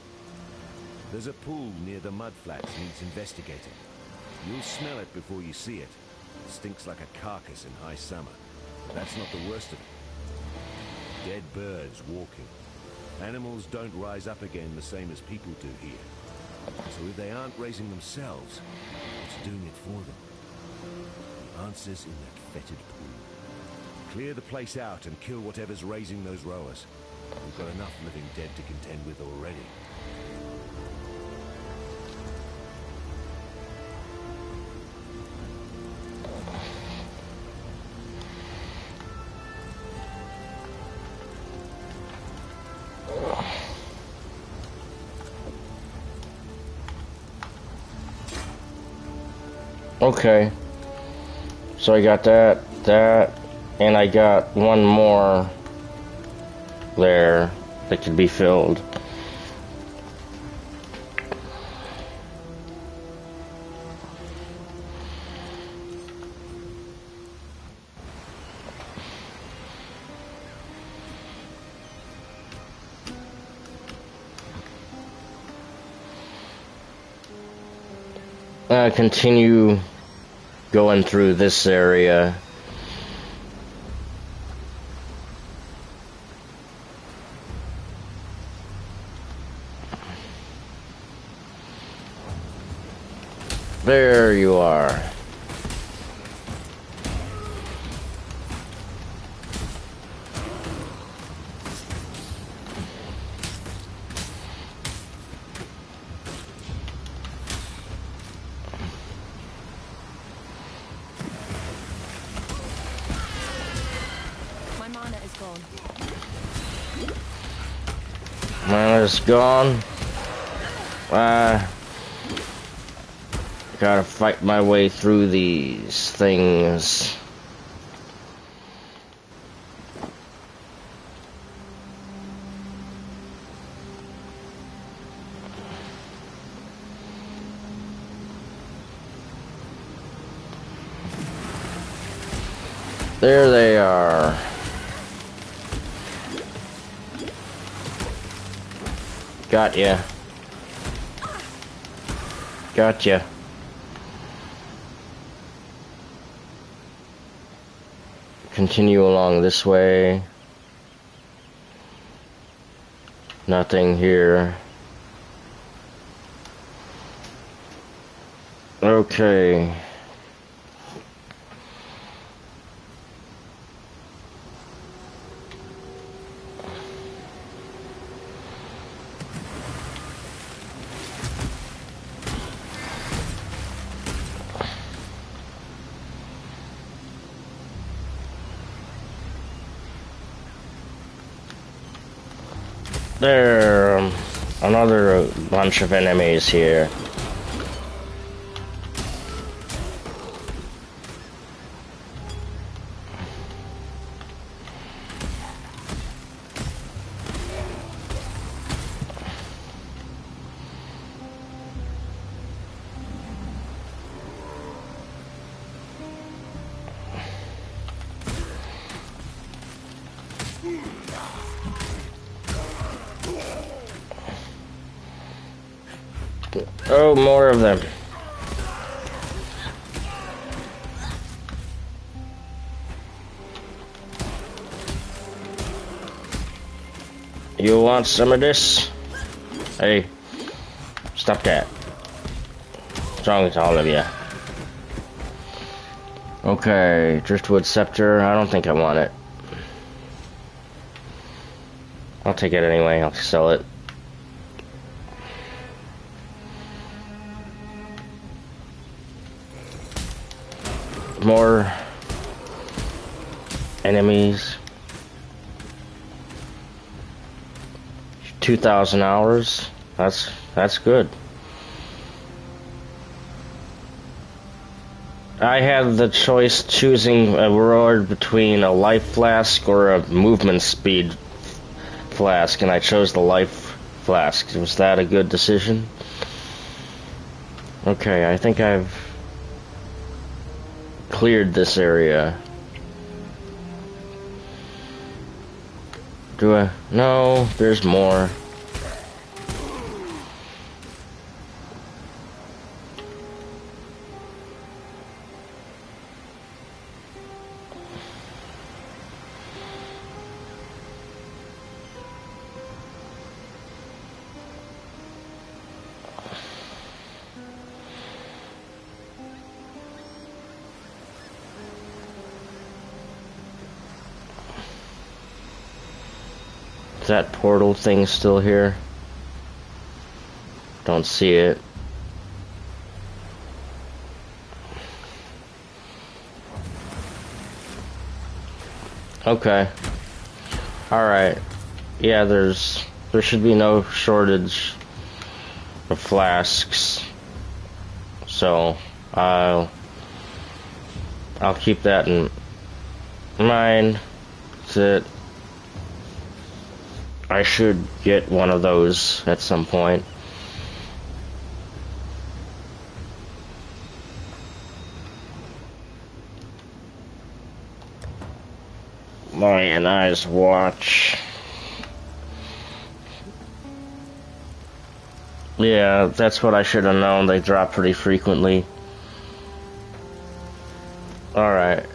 There's a pool near the mudflats needs investigating. You'll smell it before you see it. It stinks like a carcass in high summer. But that's not the worst of it. Dead birds walking. Animals don't rise up again the same as people do here. So if they aren't raising themselves, what's doing it for them? The answer's in that fetid pool. Clear the place out and kill whatever's raising those rowers. We've got enough living dead to contend with already. Okay. So I got that, and I got one more there that could be filled. Continue going through this area. There you are. My mana is gone. Mana's gone. Gotta fight my way through these things. There they are. Got ya. Gotcha. Continue along this way. Nothing here. Okay. There, another bunch of enemies here. Oh, more of them. You want some of this? Hey, stop that. What's wrong with all of you? Okay, Driftwood Scepter. I don't think I want it. I'll take it anyway. I'll sell it. More enemies. 2,000 hours. That's good. I had the choice choosing a reward between a life flask or a movement speed flask, and I chose the life flask. Was that a good decision? Okay, I think I've cleared this area. Do I? No, there's more. Is that portal thing still here? Don't see it. Okay. Alright. Yeah, there should be no shortage of flasks. So, I'll keep that in mind. That's it. I should get one of those at some point. Lionized watch. Yeah, that's what I should have known. They drop pretty frequently. Alright.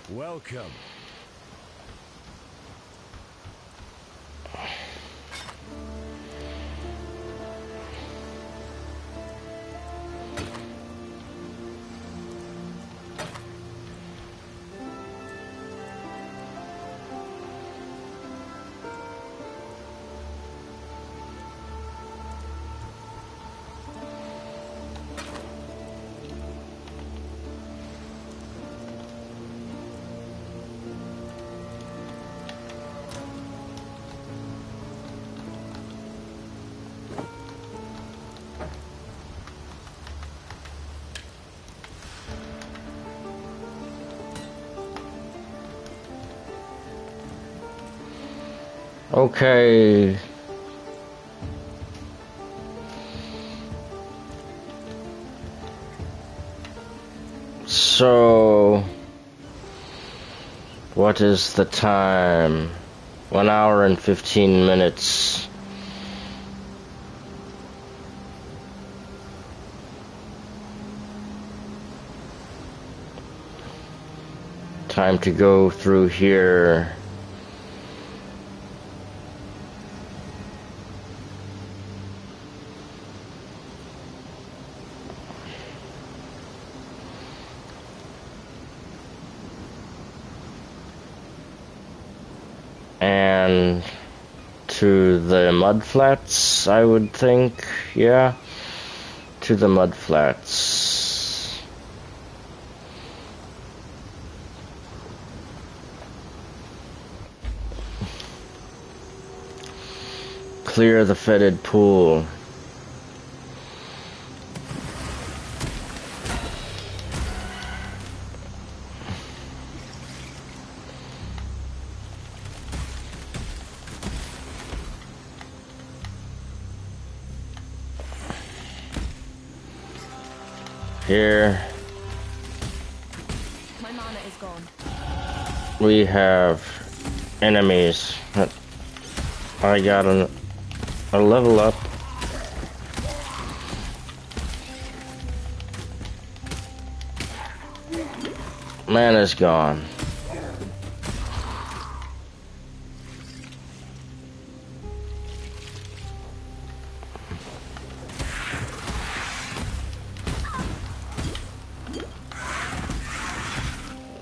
Welcome. Okay. So, what is the time? 1 hour and 15 minutes. Time to go through here. And to the mud flats, I would think. Yeah, to the mud flats. clear the fetid pool. Here My mana is gone. we have enemies. I got a level up. Mana's gone.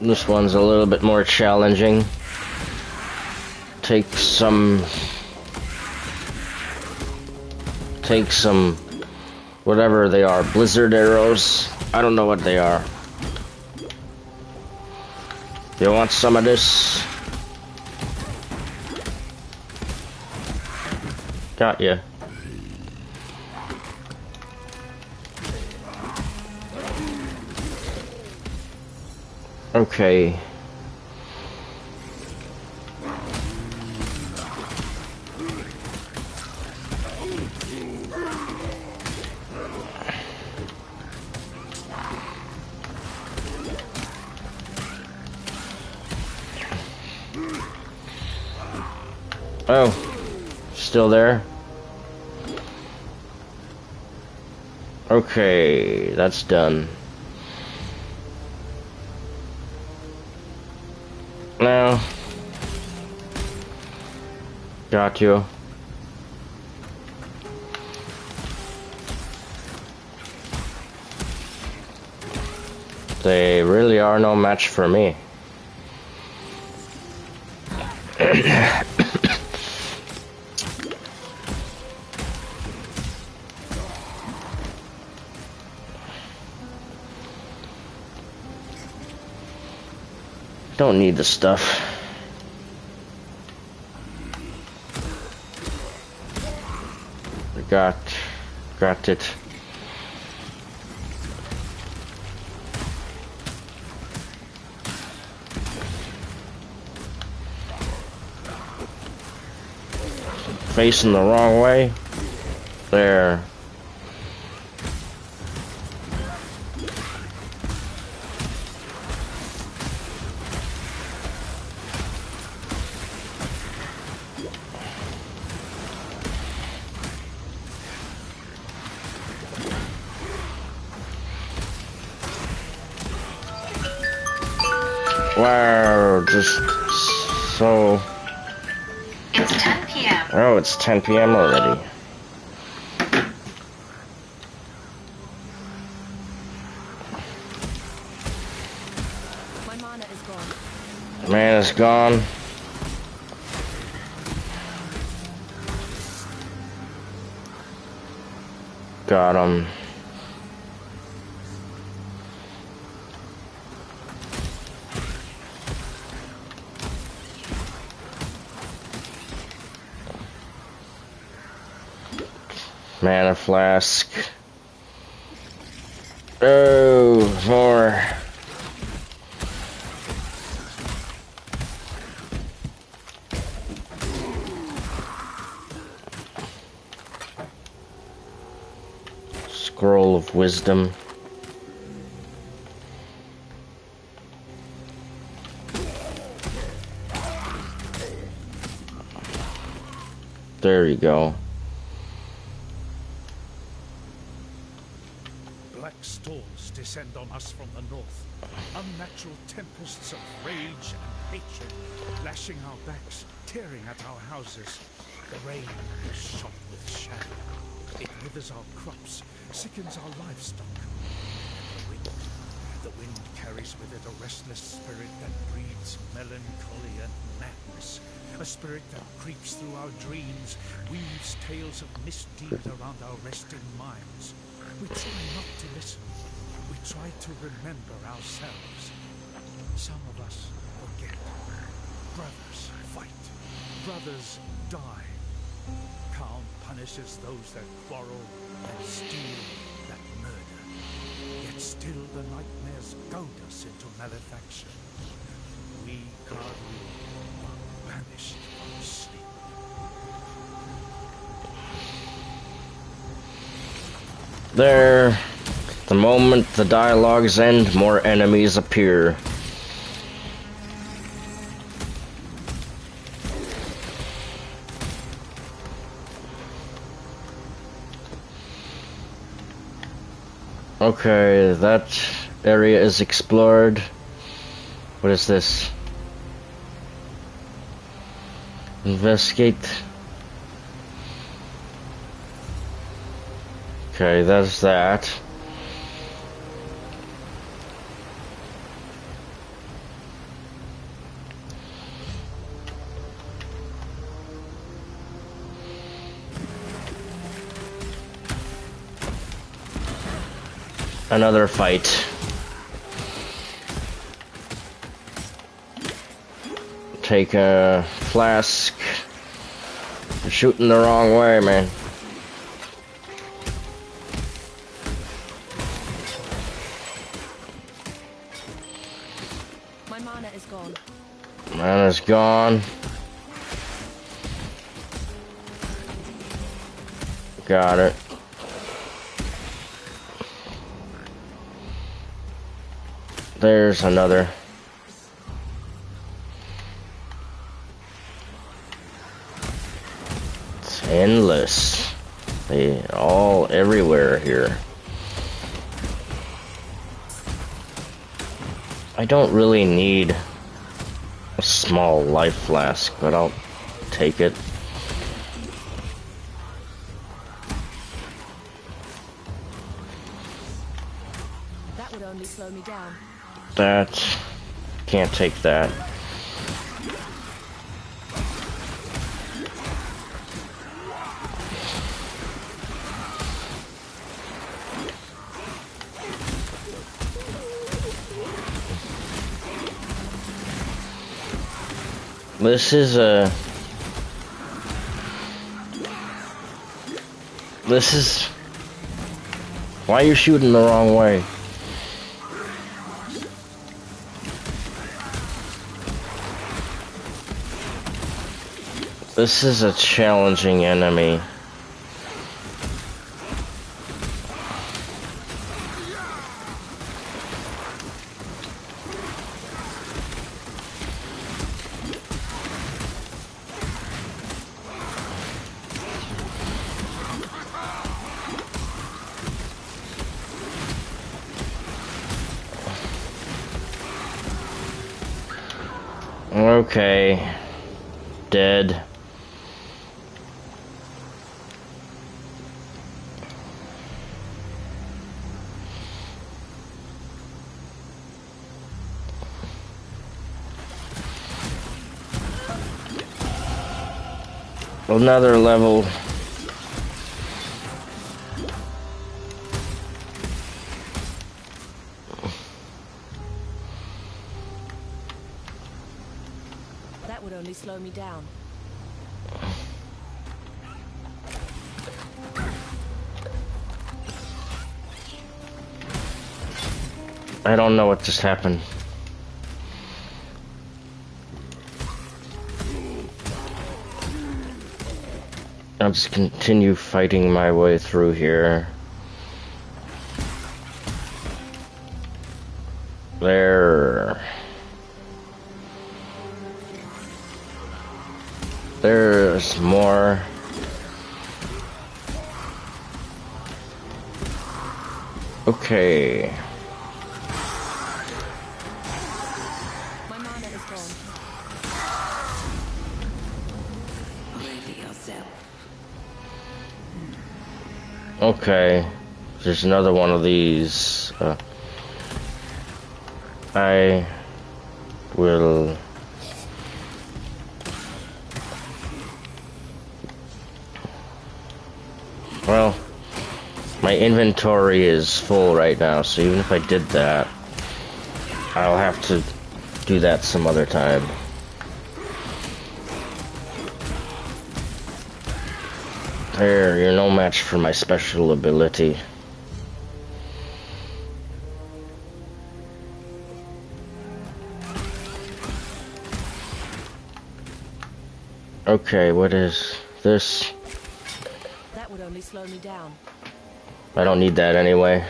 This one's a little bit more challenging. Take some whatever they are, blizzard arrows. I don't know what they are. You want some of this? Got ya. Okay. Oh, still there? Okay, that's done. Now, got you. They really are no match for me. Don't need the stuff. Got it. Facing the wrong way. There. Wow, just so... It's 10 p.m. Oh, it's 10 p.m. already. My mana is gone. Man is gone. Got him. Mana flask. Oh, more. Scroll of wisdom. There you go. Black storms descend on us from the north. Unnatural tempests of rage and hatred, lashing our backs, tearing at our houses. The rain is shot with shadow. It withers our crops, sickens our livestock. The wind carries with it a restless spirit that breeds melancholy and madness. A spirit that creeps through our dreams, weaves tales of misdeed around our resting minds. We try not to listen. We try to remember ourselves. Some of us forget. Brothers fight. Brothers die. calm punishes those that quarrel, that steal, that murder. Yet still the nightmares goad us into malefaction. We, Cardu, are banished from sleep. There. The moment the dialogues end, more enemies appear. Okay, that area is explored. What is this? Investigate. Okay, that's that. Another fight. Take a flask. You're shooting the wrong way, man. My mana is gone. Mana's gone. Got it. There's another. It's endless. They all everywhere here. I don't really need a small life flask, but I'll take it. That would only slow me down. That can't take that. This is why are you shooting the wrong way? This is a challenging enemy. Okay. Dead. Another level. That would only slow me down. I don't know what just happened. I'll just continue fighting my way through here. There. There's more. Okay. My mana is gone. Ready yourself. Okay. There's another one of these. I will. Well, my inventory is full right now, so even if I did that, I'll have to do that some other time. There, you're no match for my special ability. Okay, what is this? That would only slow me down. I don't need that anyway.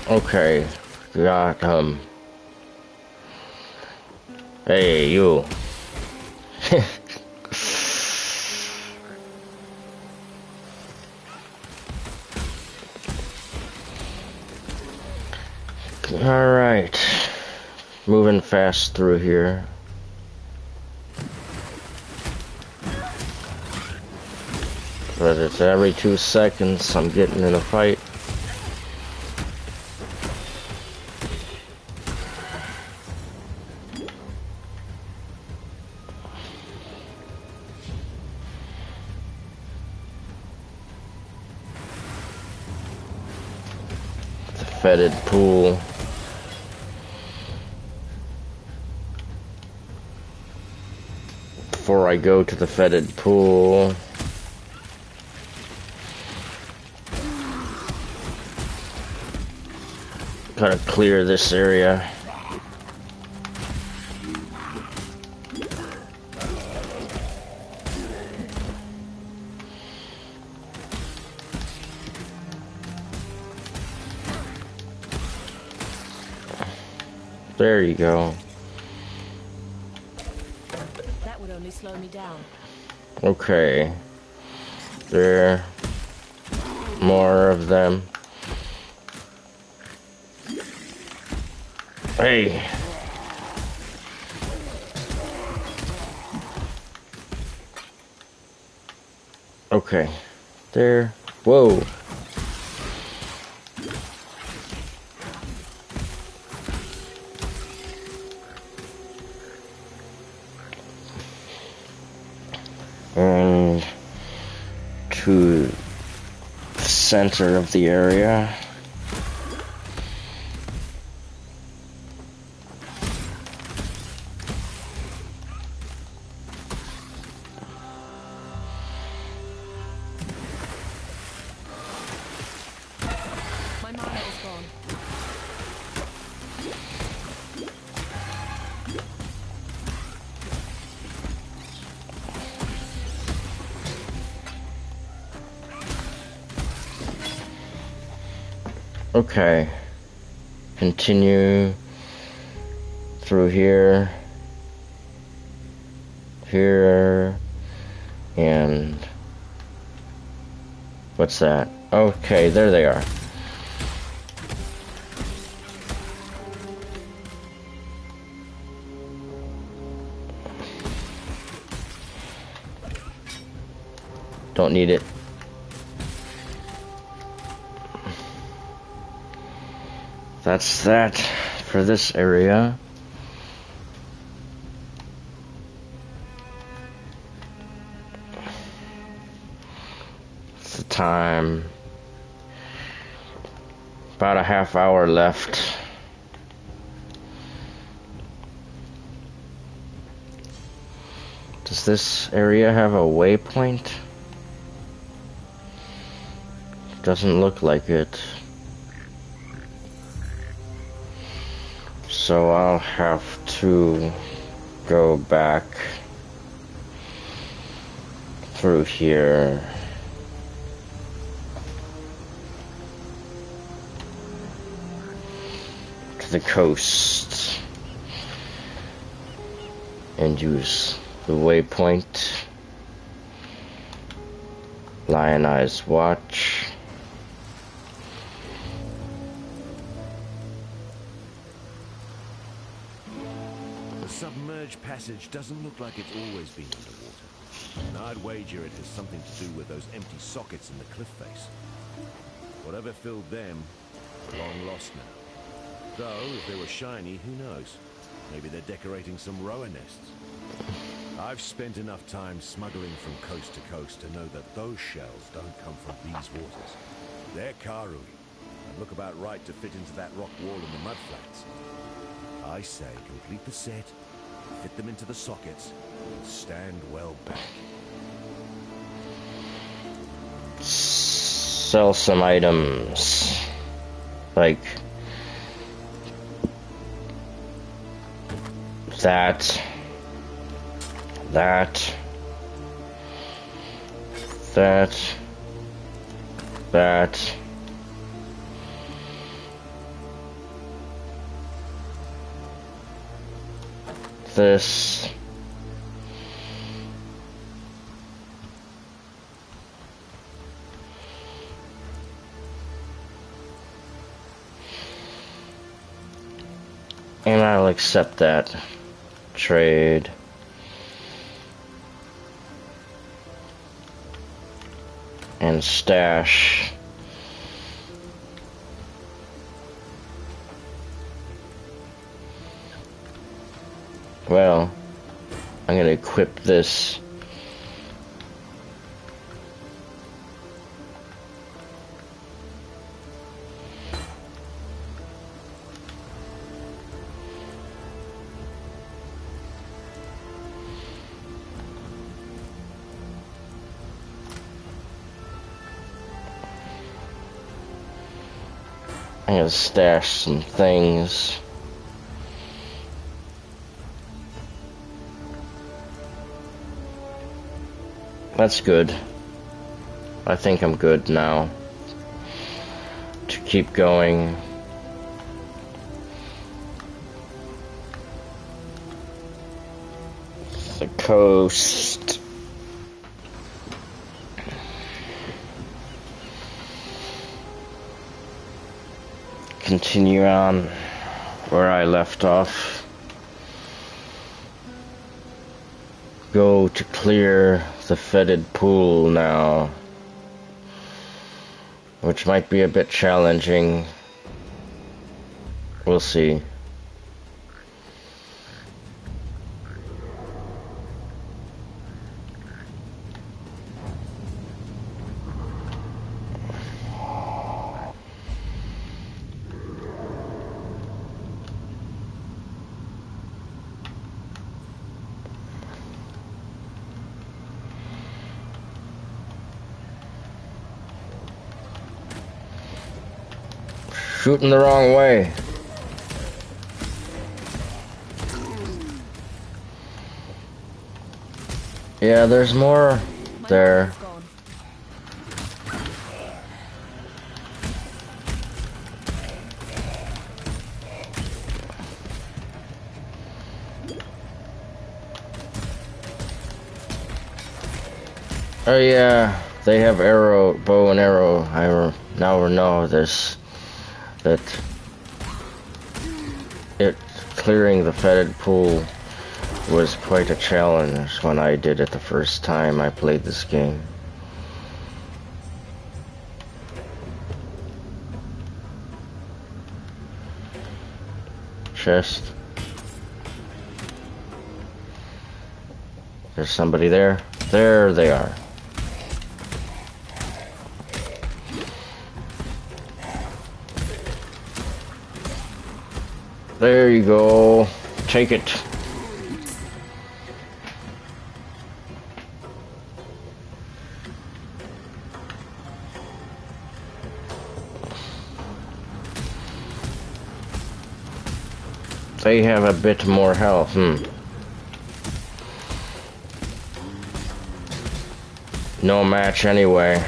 Okay, got hey, you. Alright. Moving fast through here. But it's every 2 seconds I'm getting in a fight. The fetid pool. Before I go to the fetid pool, gotta clear this area. There you go. That would only slow me down. Okay. There. More of them. Hey. Okay. There. Whoa. And to the center of the area. My mana is gone. Okay. Continue through here. Here. And what's that? Okay, there they are. Don't need it. That's that for this area. It's the time. About a half hour left. Does this area have a waypoint? Doesn't look like it. So I'll have to go back through here. To the coast. And use the waypoint. Lionized Watch. The submerged passage doesn't look like it's always been underwater. And I'd wager it has something to do with those empty sockets in the cliff face. Whatever filled them, long lost now. Though, if they were shiny, who knows? Maybe they're decorating some rower nests. I've spent enough time smuggling from coast to coast to know that those shells don't come from these waters. They're Karui, and look about right to fit into that rock wall in the mudflats. I say complete the set, fit them into the sockets, and stand well back. Sell some items. Like that. This. And I'll accept that trade. And stash. Well, I'm gonna equip this. I'm gonna stash some things. That's good. I think I'm good now to keep going. The coast. Continue on where I left off. Go to clear the fetid pool now, which might be a bit challenging. We'll see. Shooting the wrong way. Yeah, there's more there. Oh yeah, they have bow and arrow. I now know this. That clearing the fetid pool was quite a challenge when I did it the first time I played this game. Chest. There's somebody there. There they are. There you go. Take it. They have a bit more health. No match anyway.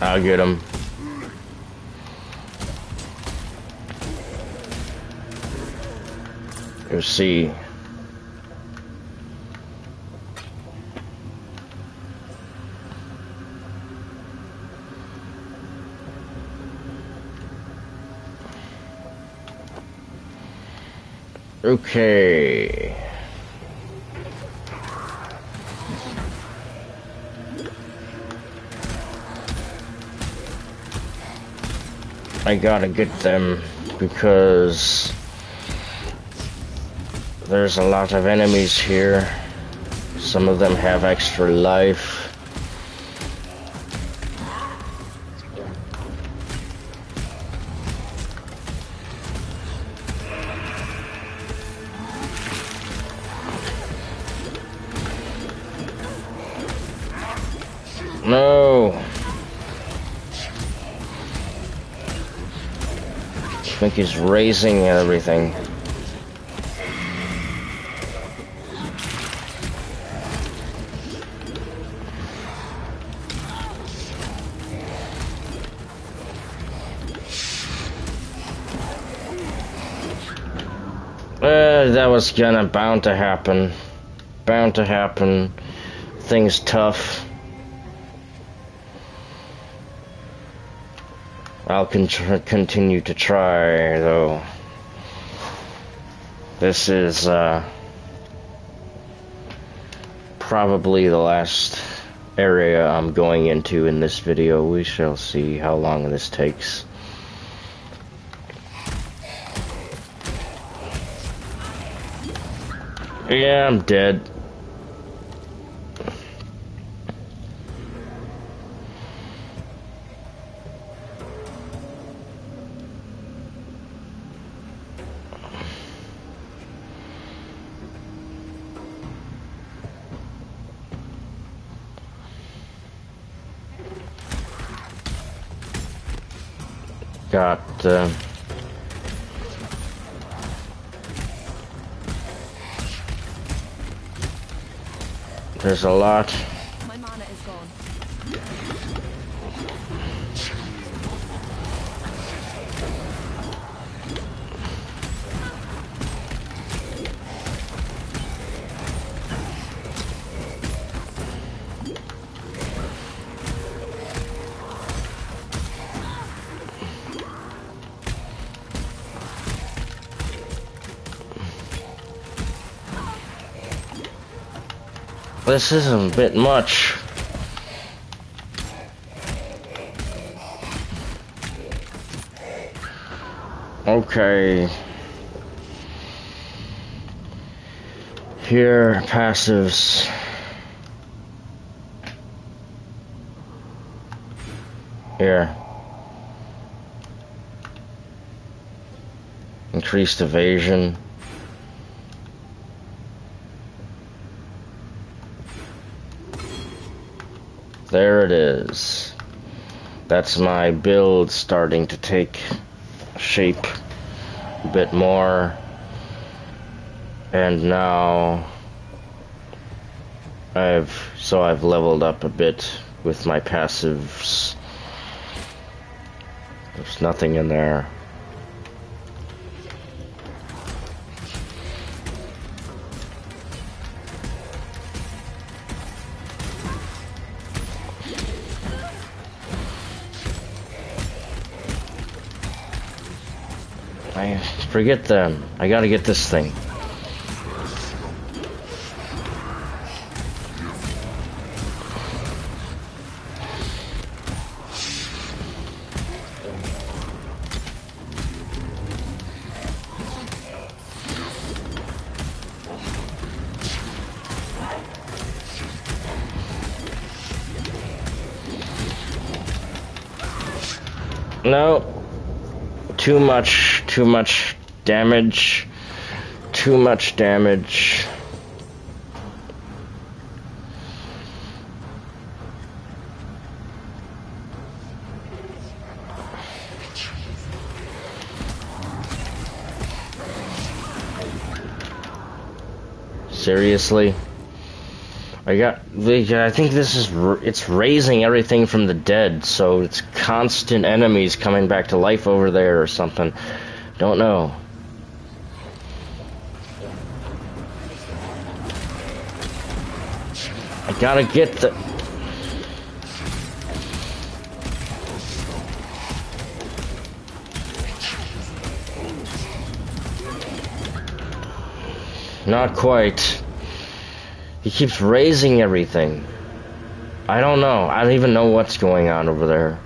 I'll get him. You'll see. Okay. I gotta get them because there's a lot of enemies here. Some of them have extra life. No! I think he's raising everything. That was bound to happen. Bound to happen. Thing's tough. I'll continue to try, though. This is, probably the last area I'm going into in this video. We shall see how long this takes. Yeah, I'm dead. Got, there's a lot. My mana is gone. This is a bit much. Okay. Here, passives. Here. Increased evasion. There it is. That's my build starting to take shape a bit more. And now I've leveled up a bit with my passives. There's nothing in there. I forget them. I gotta get this thing. No. Too much damage. Too much damage. Seriously? I think this is, it's raising everything from the dead, so it's constant enemies coming back to life over there or something. Don't know. I gotta get the... Not quite. He keeps raising everything. I don't know. I don't even know what's going on over there.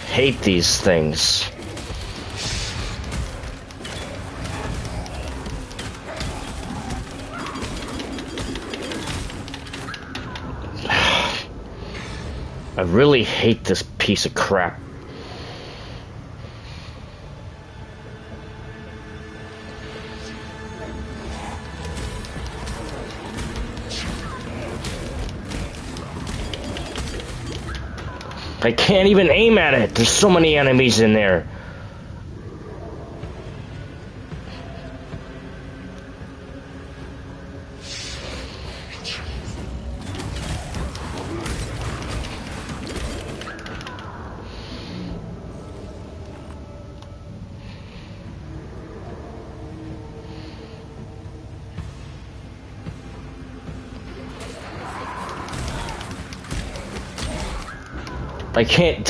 Hate these things. I really hate this piece of crap. I can't even aim at it. There's so many enemies in there.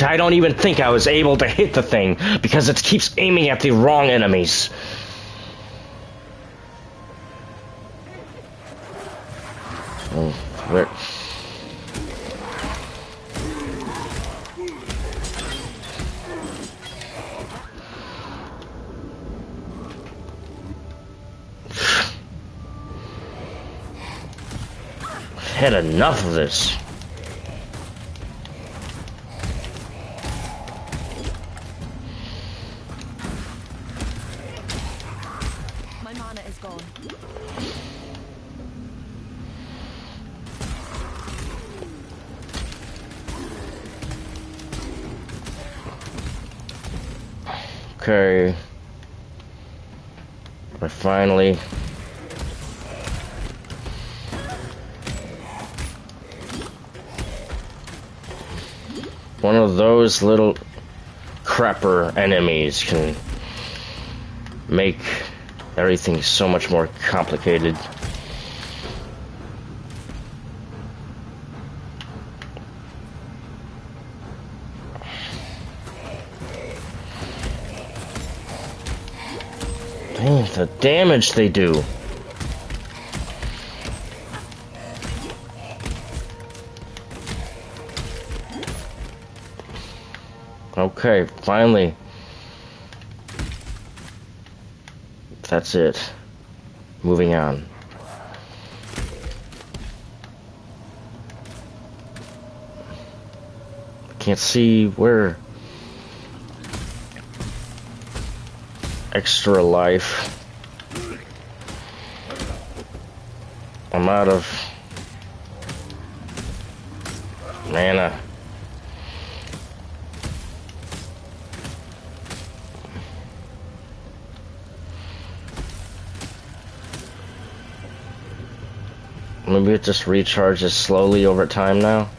I don't even think I was able to hit the thing because it keeps aiming at the wrong enemies. Oh, where? Had enough of this. Okay. I finally... One of those little crapper enemies can make everything so much more complicated. Dang, the damage they do. Okay, finally. That's it. Moving on. Can't see where. Extra life. I'm out of mana. Maybe it just recharges slowly over time now?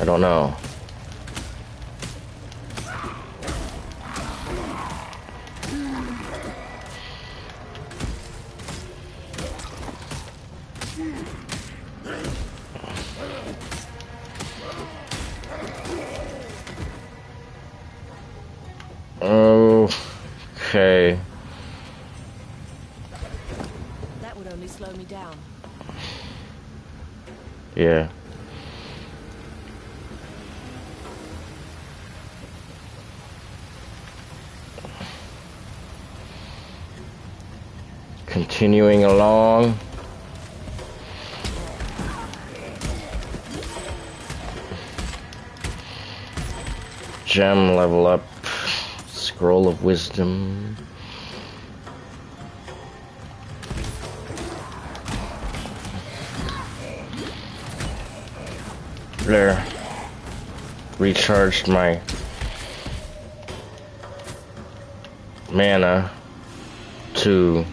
I don't know. Okay. That would only slow me down. Yeah. Continuing along. Gem level up. Scroll of Wisdom. There. Recharged my mana to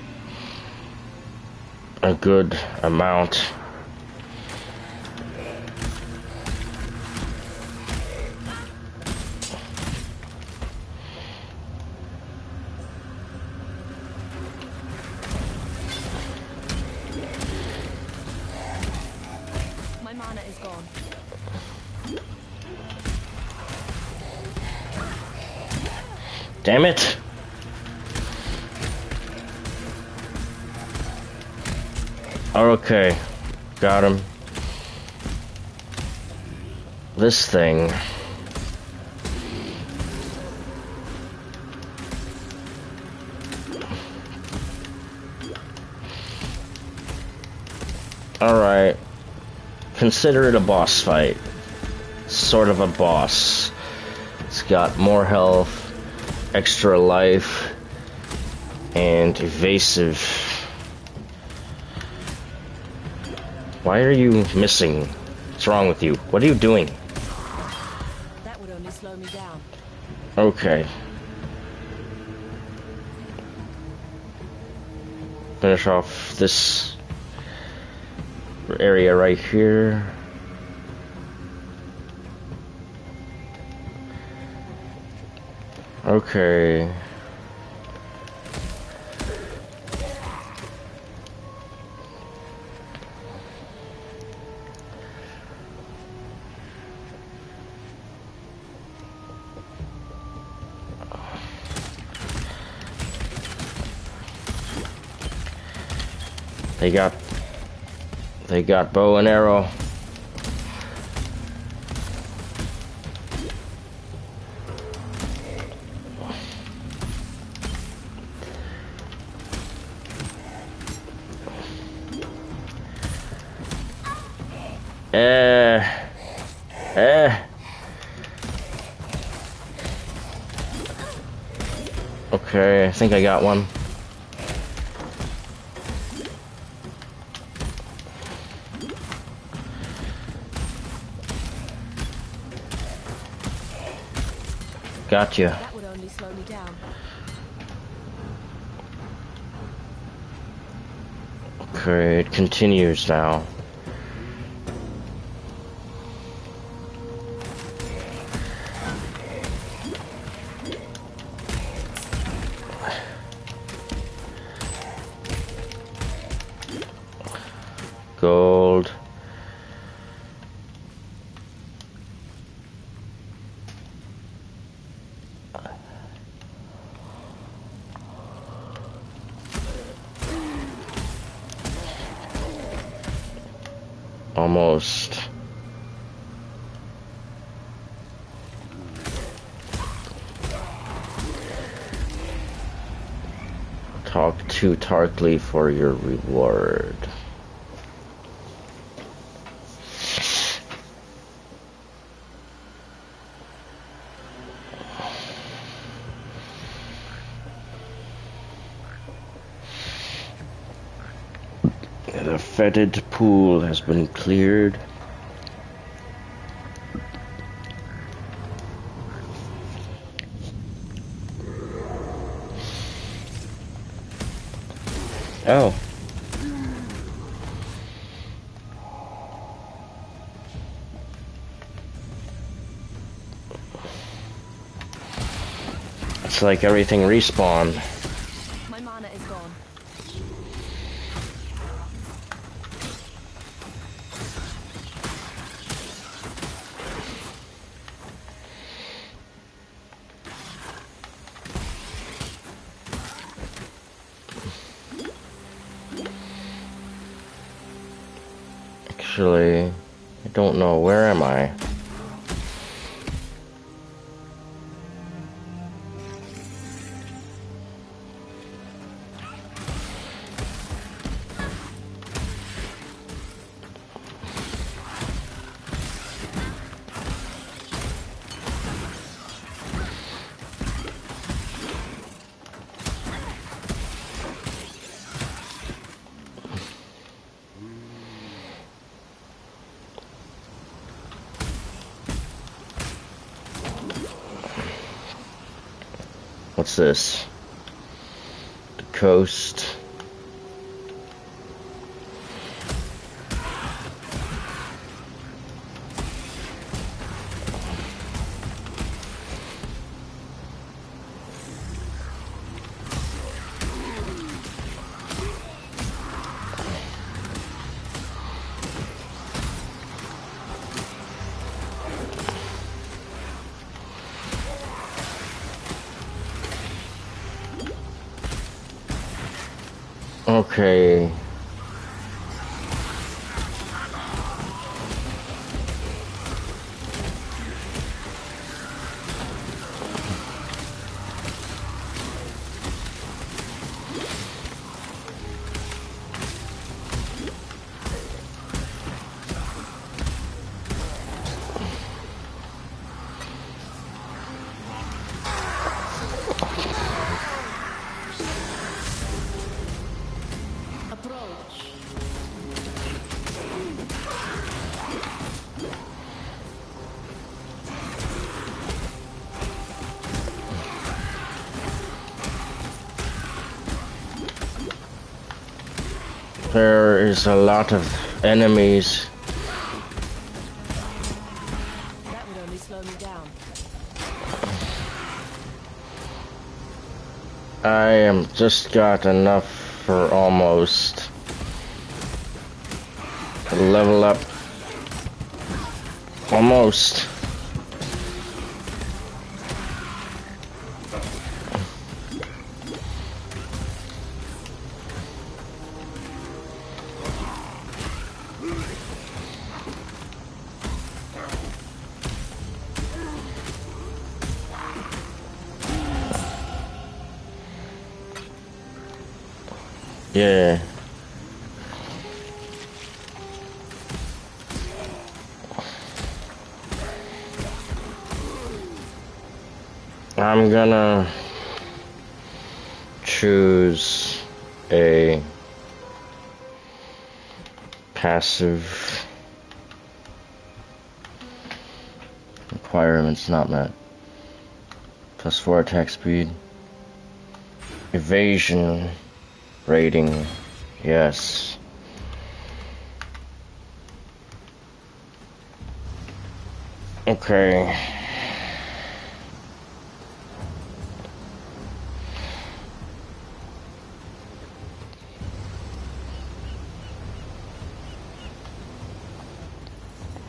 a good amount. My mana is gone. Damn it! Okay, got him. This thing. Alright. Consider it a boss fight. Sort of a boss. It's got more health, extra life, and evasive. Why are you missing? What's wrong with you? What are you doing? slow me down. Okay. Finish off this area right here. Okay. They got bow and arrow. Okay, I think I got one. Gotcha. That would only slow me down. Okay, it continues now. Gold. Almost. Talk to Tarkly for your reward. The fetid pool has been cleared. Oh. It's like everything respawned. My mana is gone. Actually, I don't know. Where am I? What's this? The coast. Okay. There is a lot of enemies. That would only slow me down. I am just got enough for almost to level up. Almost. Yeah. I'm gonna choose a passive requirements not met. +4 attack speed. Evasion rating. Yes. Okay.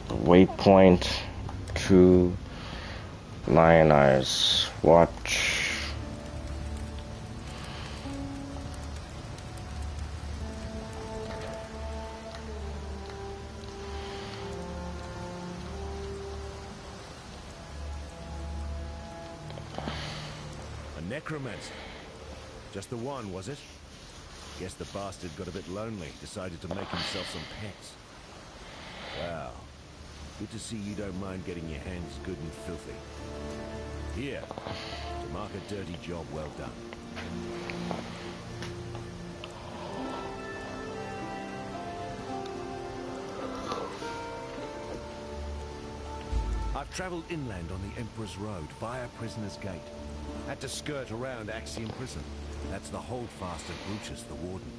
Waypoint to Lionize. Watch. A necromancer. Just the one, was it? Guess the bastard got a bit lonely, decided to make himself some pets. Wow. Good to see you don't mind getting your hands good and filthy. Here, to mark a dirty job well done. I've traveled inland on the Emperor's Road via Prisoner's Gate. Had to skirt around Axiom Prison. That's the holdfast of Brutus the Warden.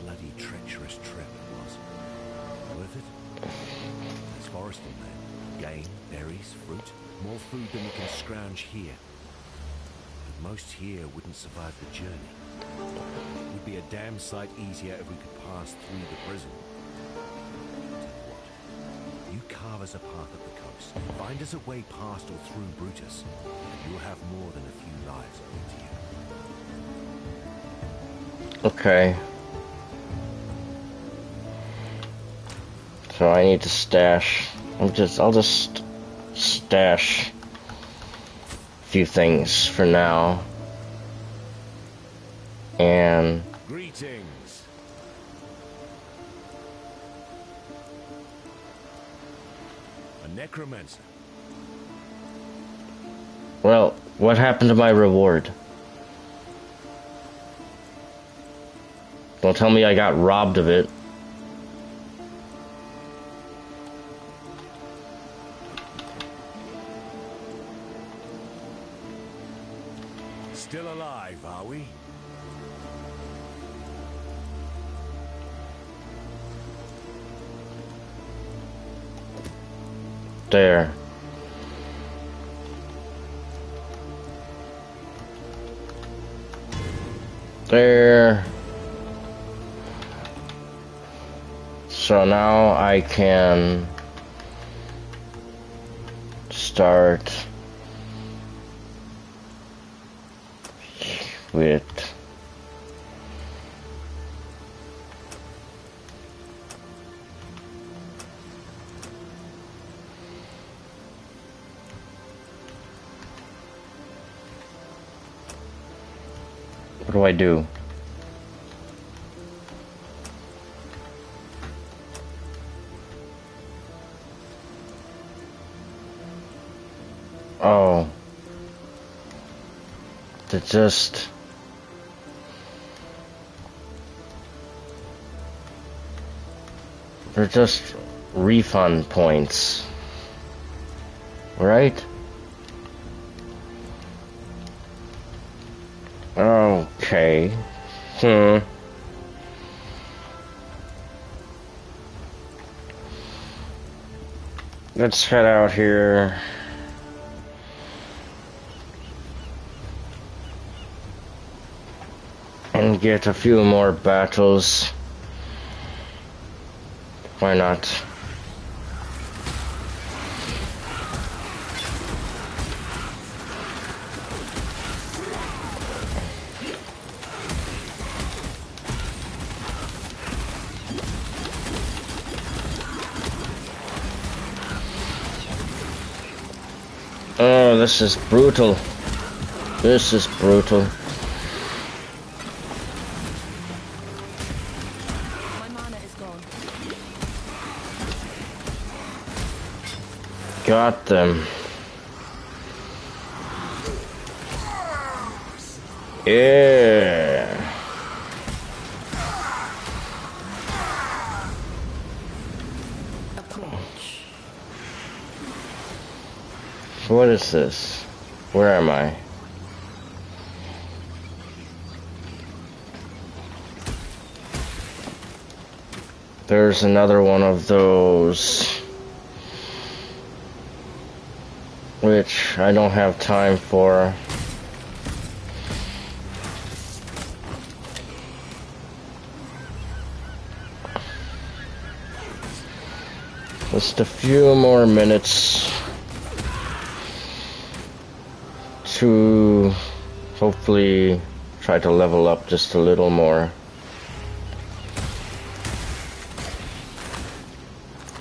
Bloody treacherous trip it was. Worth it? There's forest in there. Game, berries, fruit. More food than we can scrounge here. But most here wouldn't survive the journey. It would be a damn sight easier if we could pass through the prison. Tell you what, you carve us a path up the coast. Find us a way past or through Brutus, and you'll have more than a few lives owing to you. Okay. So I need to stash. I'll just stash a few things for now. And greetings. A necromancer. well, what happened to my reward? Don't tell me I got robbed of it. Still alive, are we? There. There. So now I can start with what do I do? Oh. They're just refund points. Right? Okay. let's head out here. And get a few more battles. Why not? Oh, this is brutal. This is brutal. My mana is gone. Got them. Yeah. Approach. What is this? Where am I? There's another one of those, which I don't have time for. Just a few more minutes to hopefully try to level up just a little more.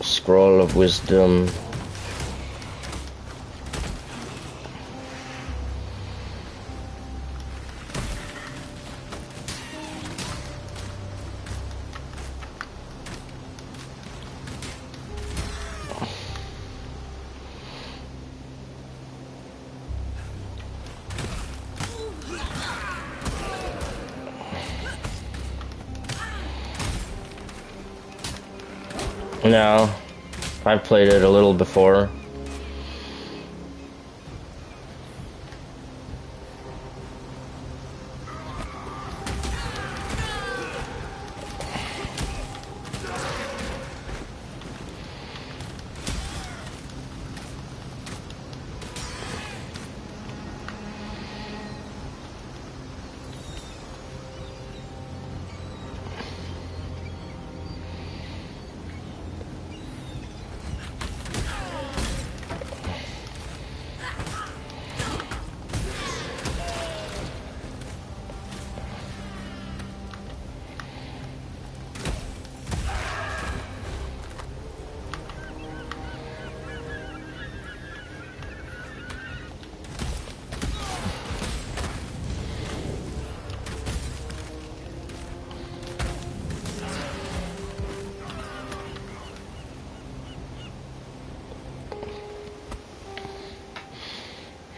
Scroll of Wisdom. No, I've played it a little before.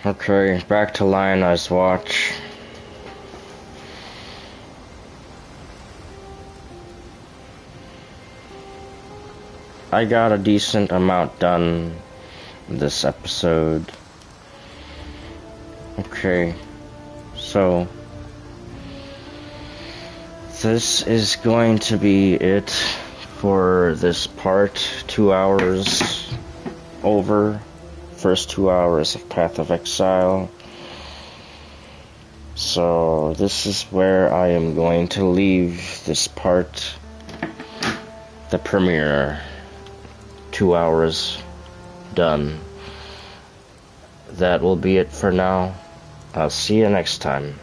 Okay, back to Lionized Watch. I got a decent amount done this episode. Okay, so this is going to be it for this part. 2 hours over. First 2 hours of Path of Exile. So this is where I am going to leave this part. The premiere. 2 hours done. That will be it for now. I'll see you next time.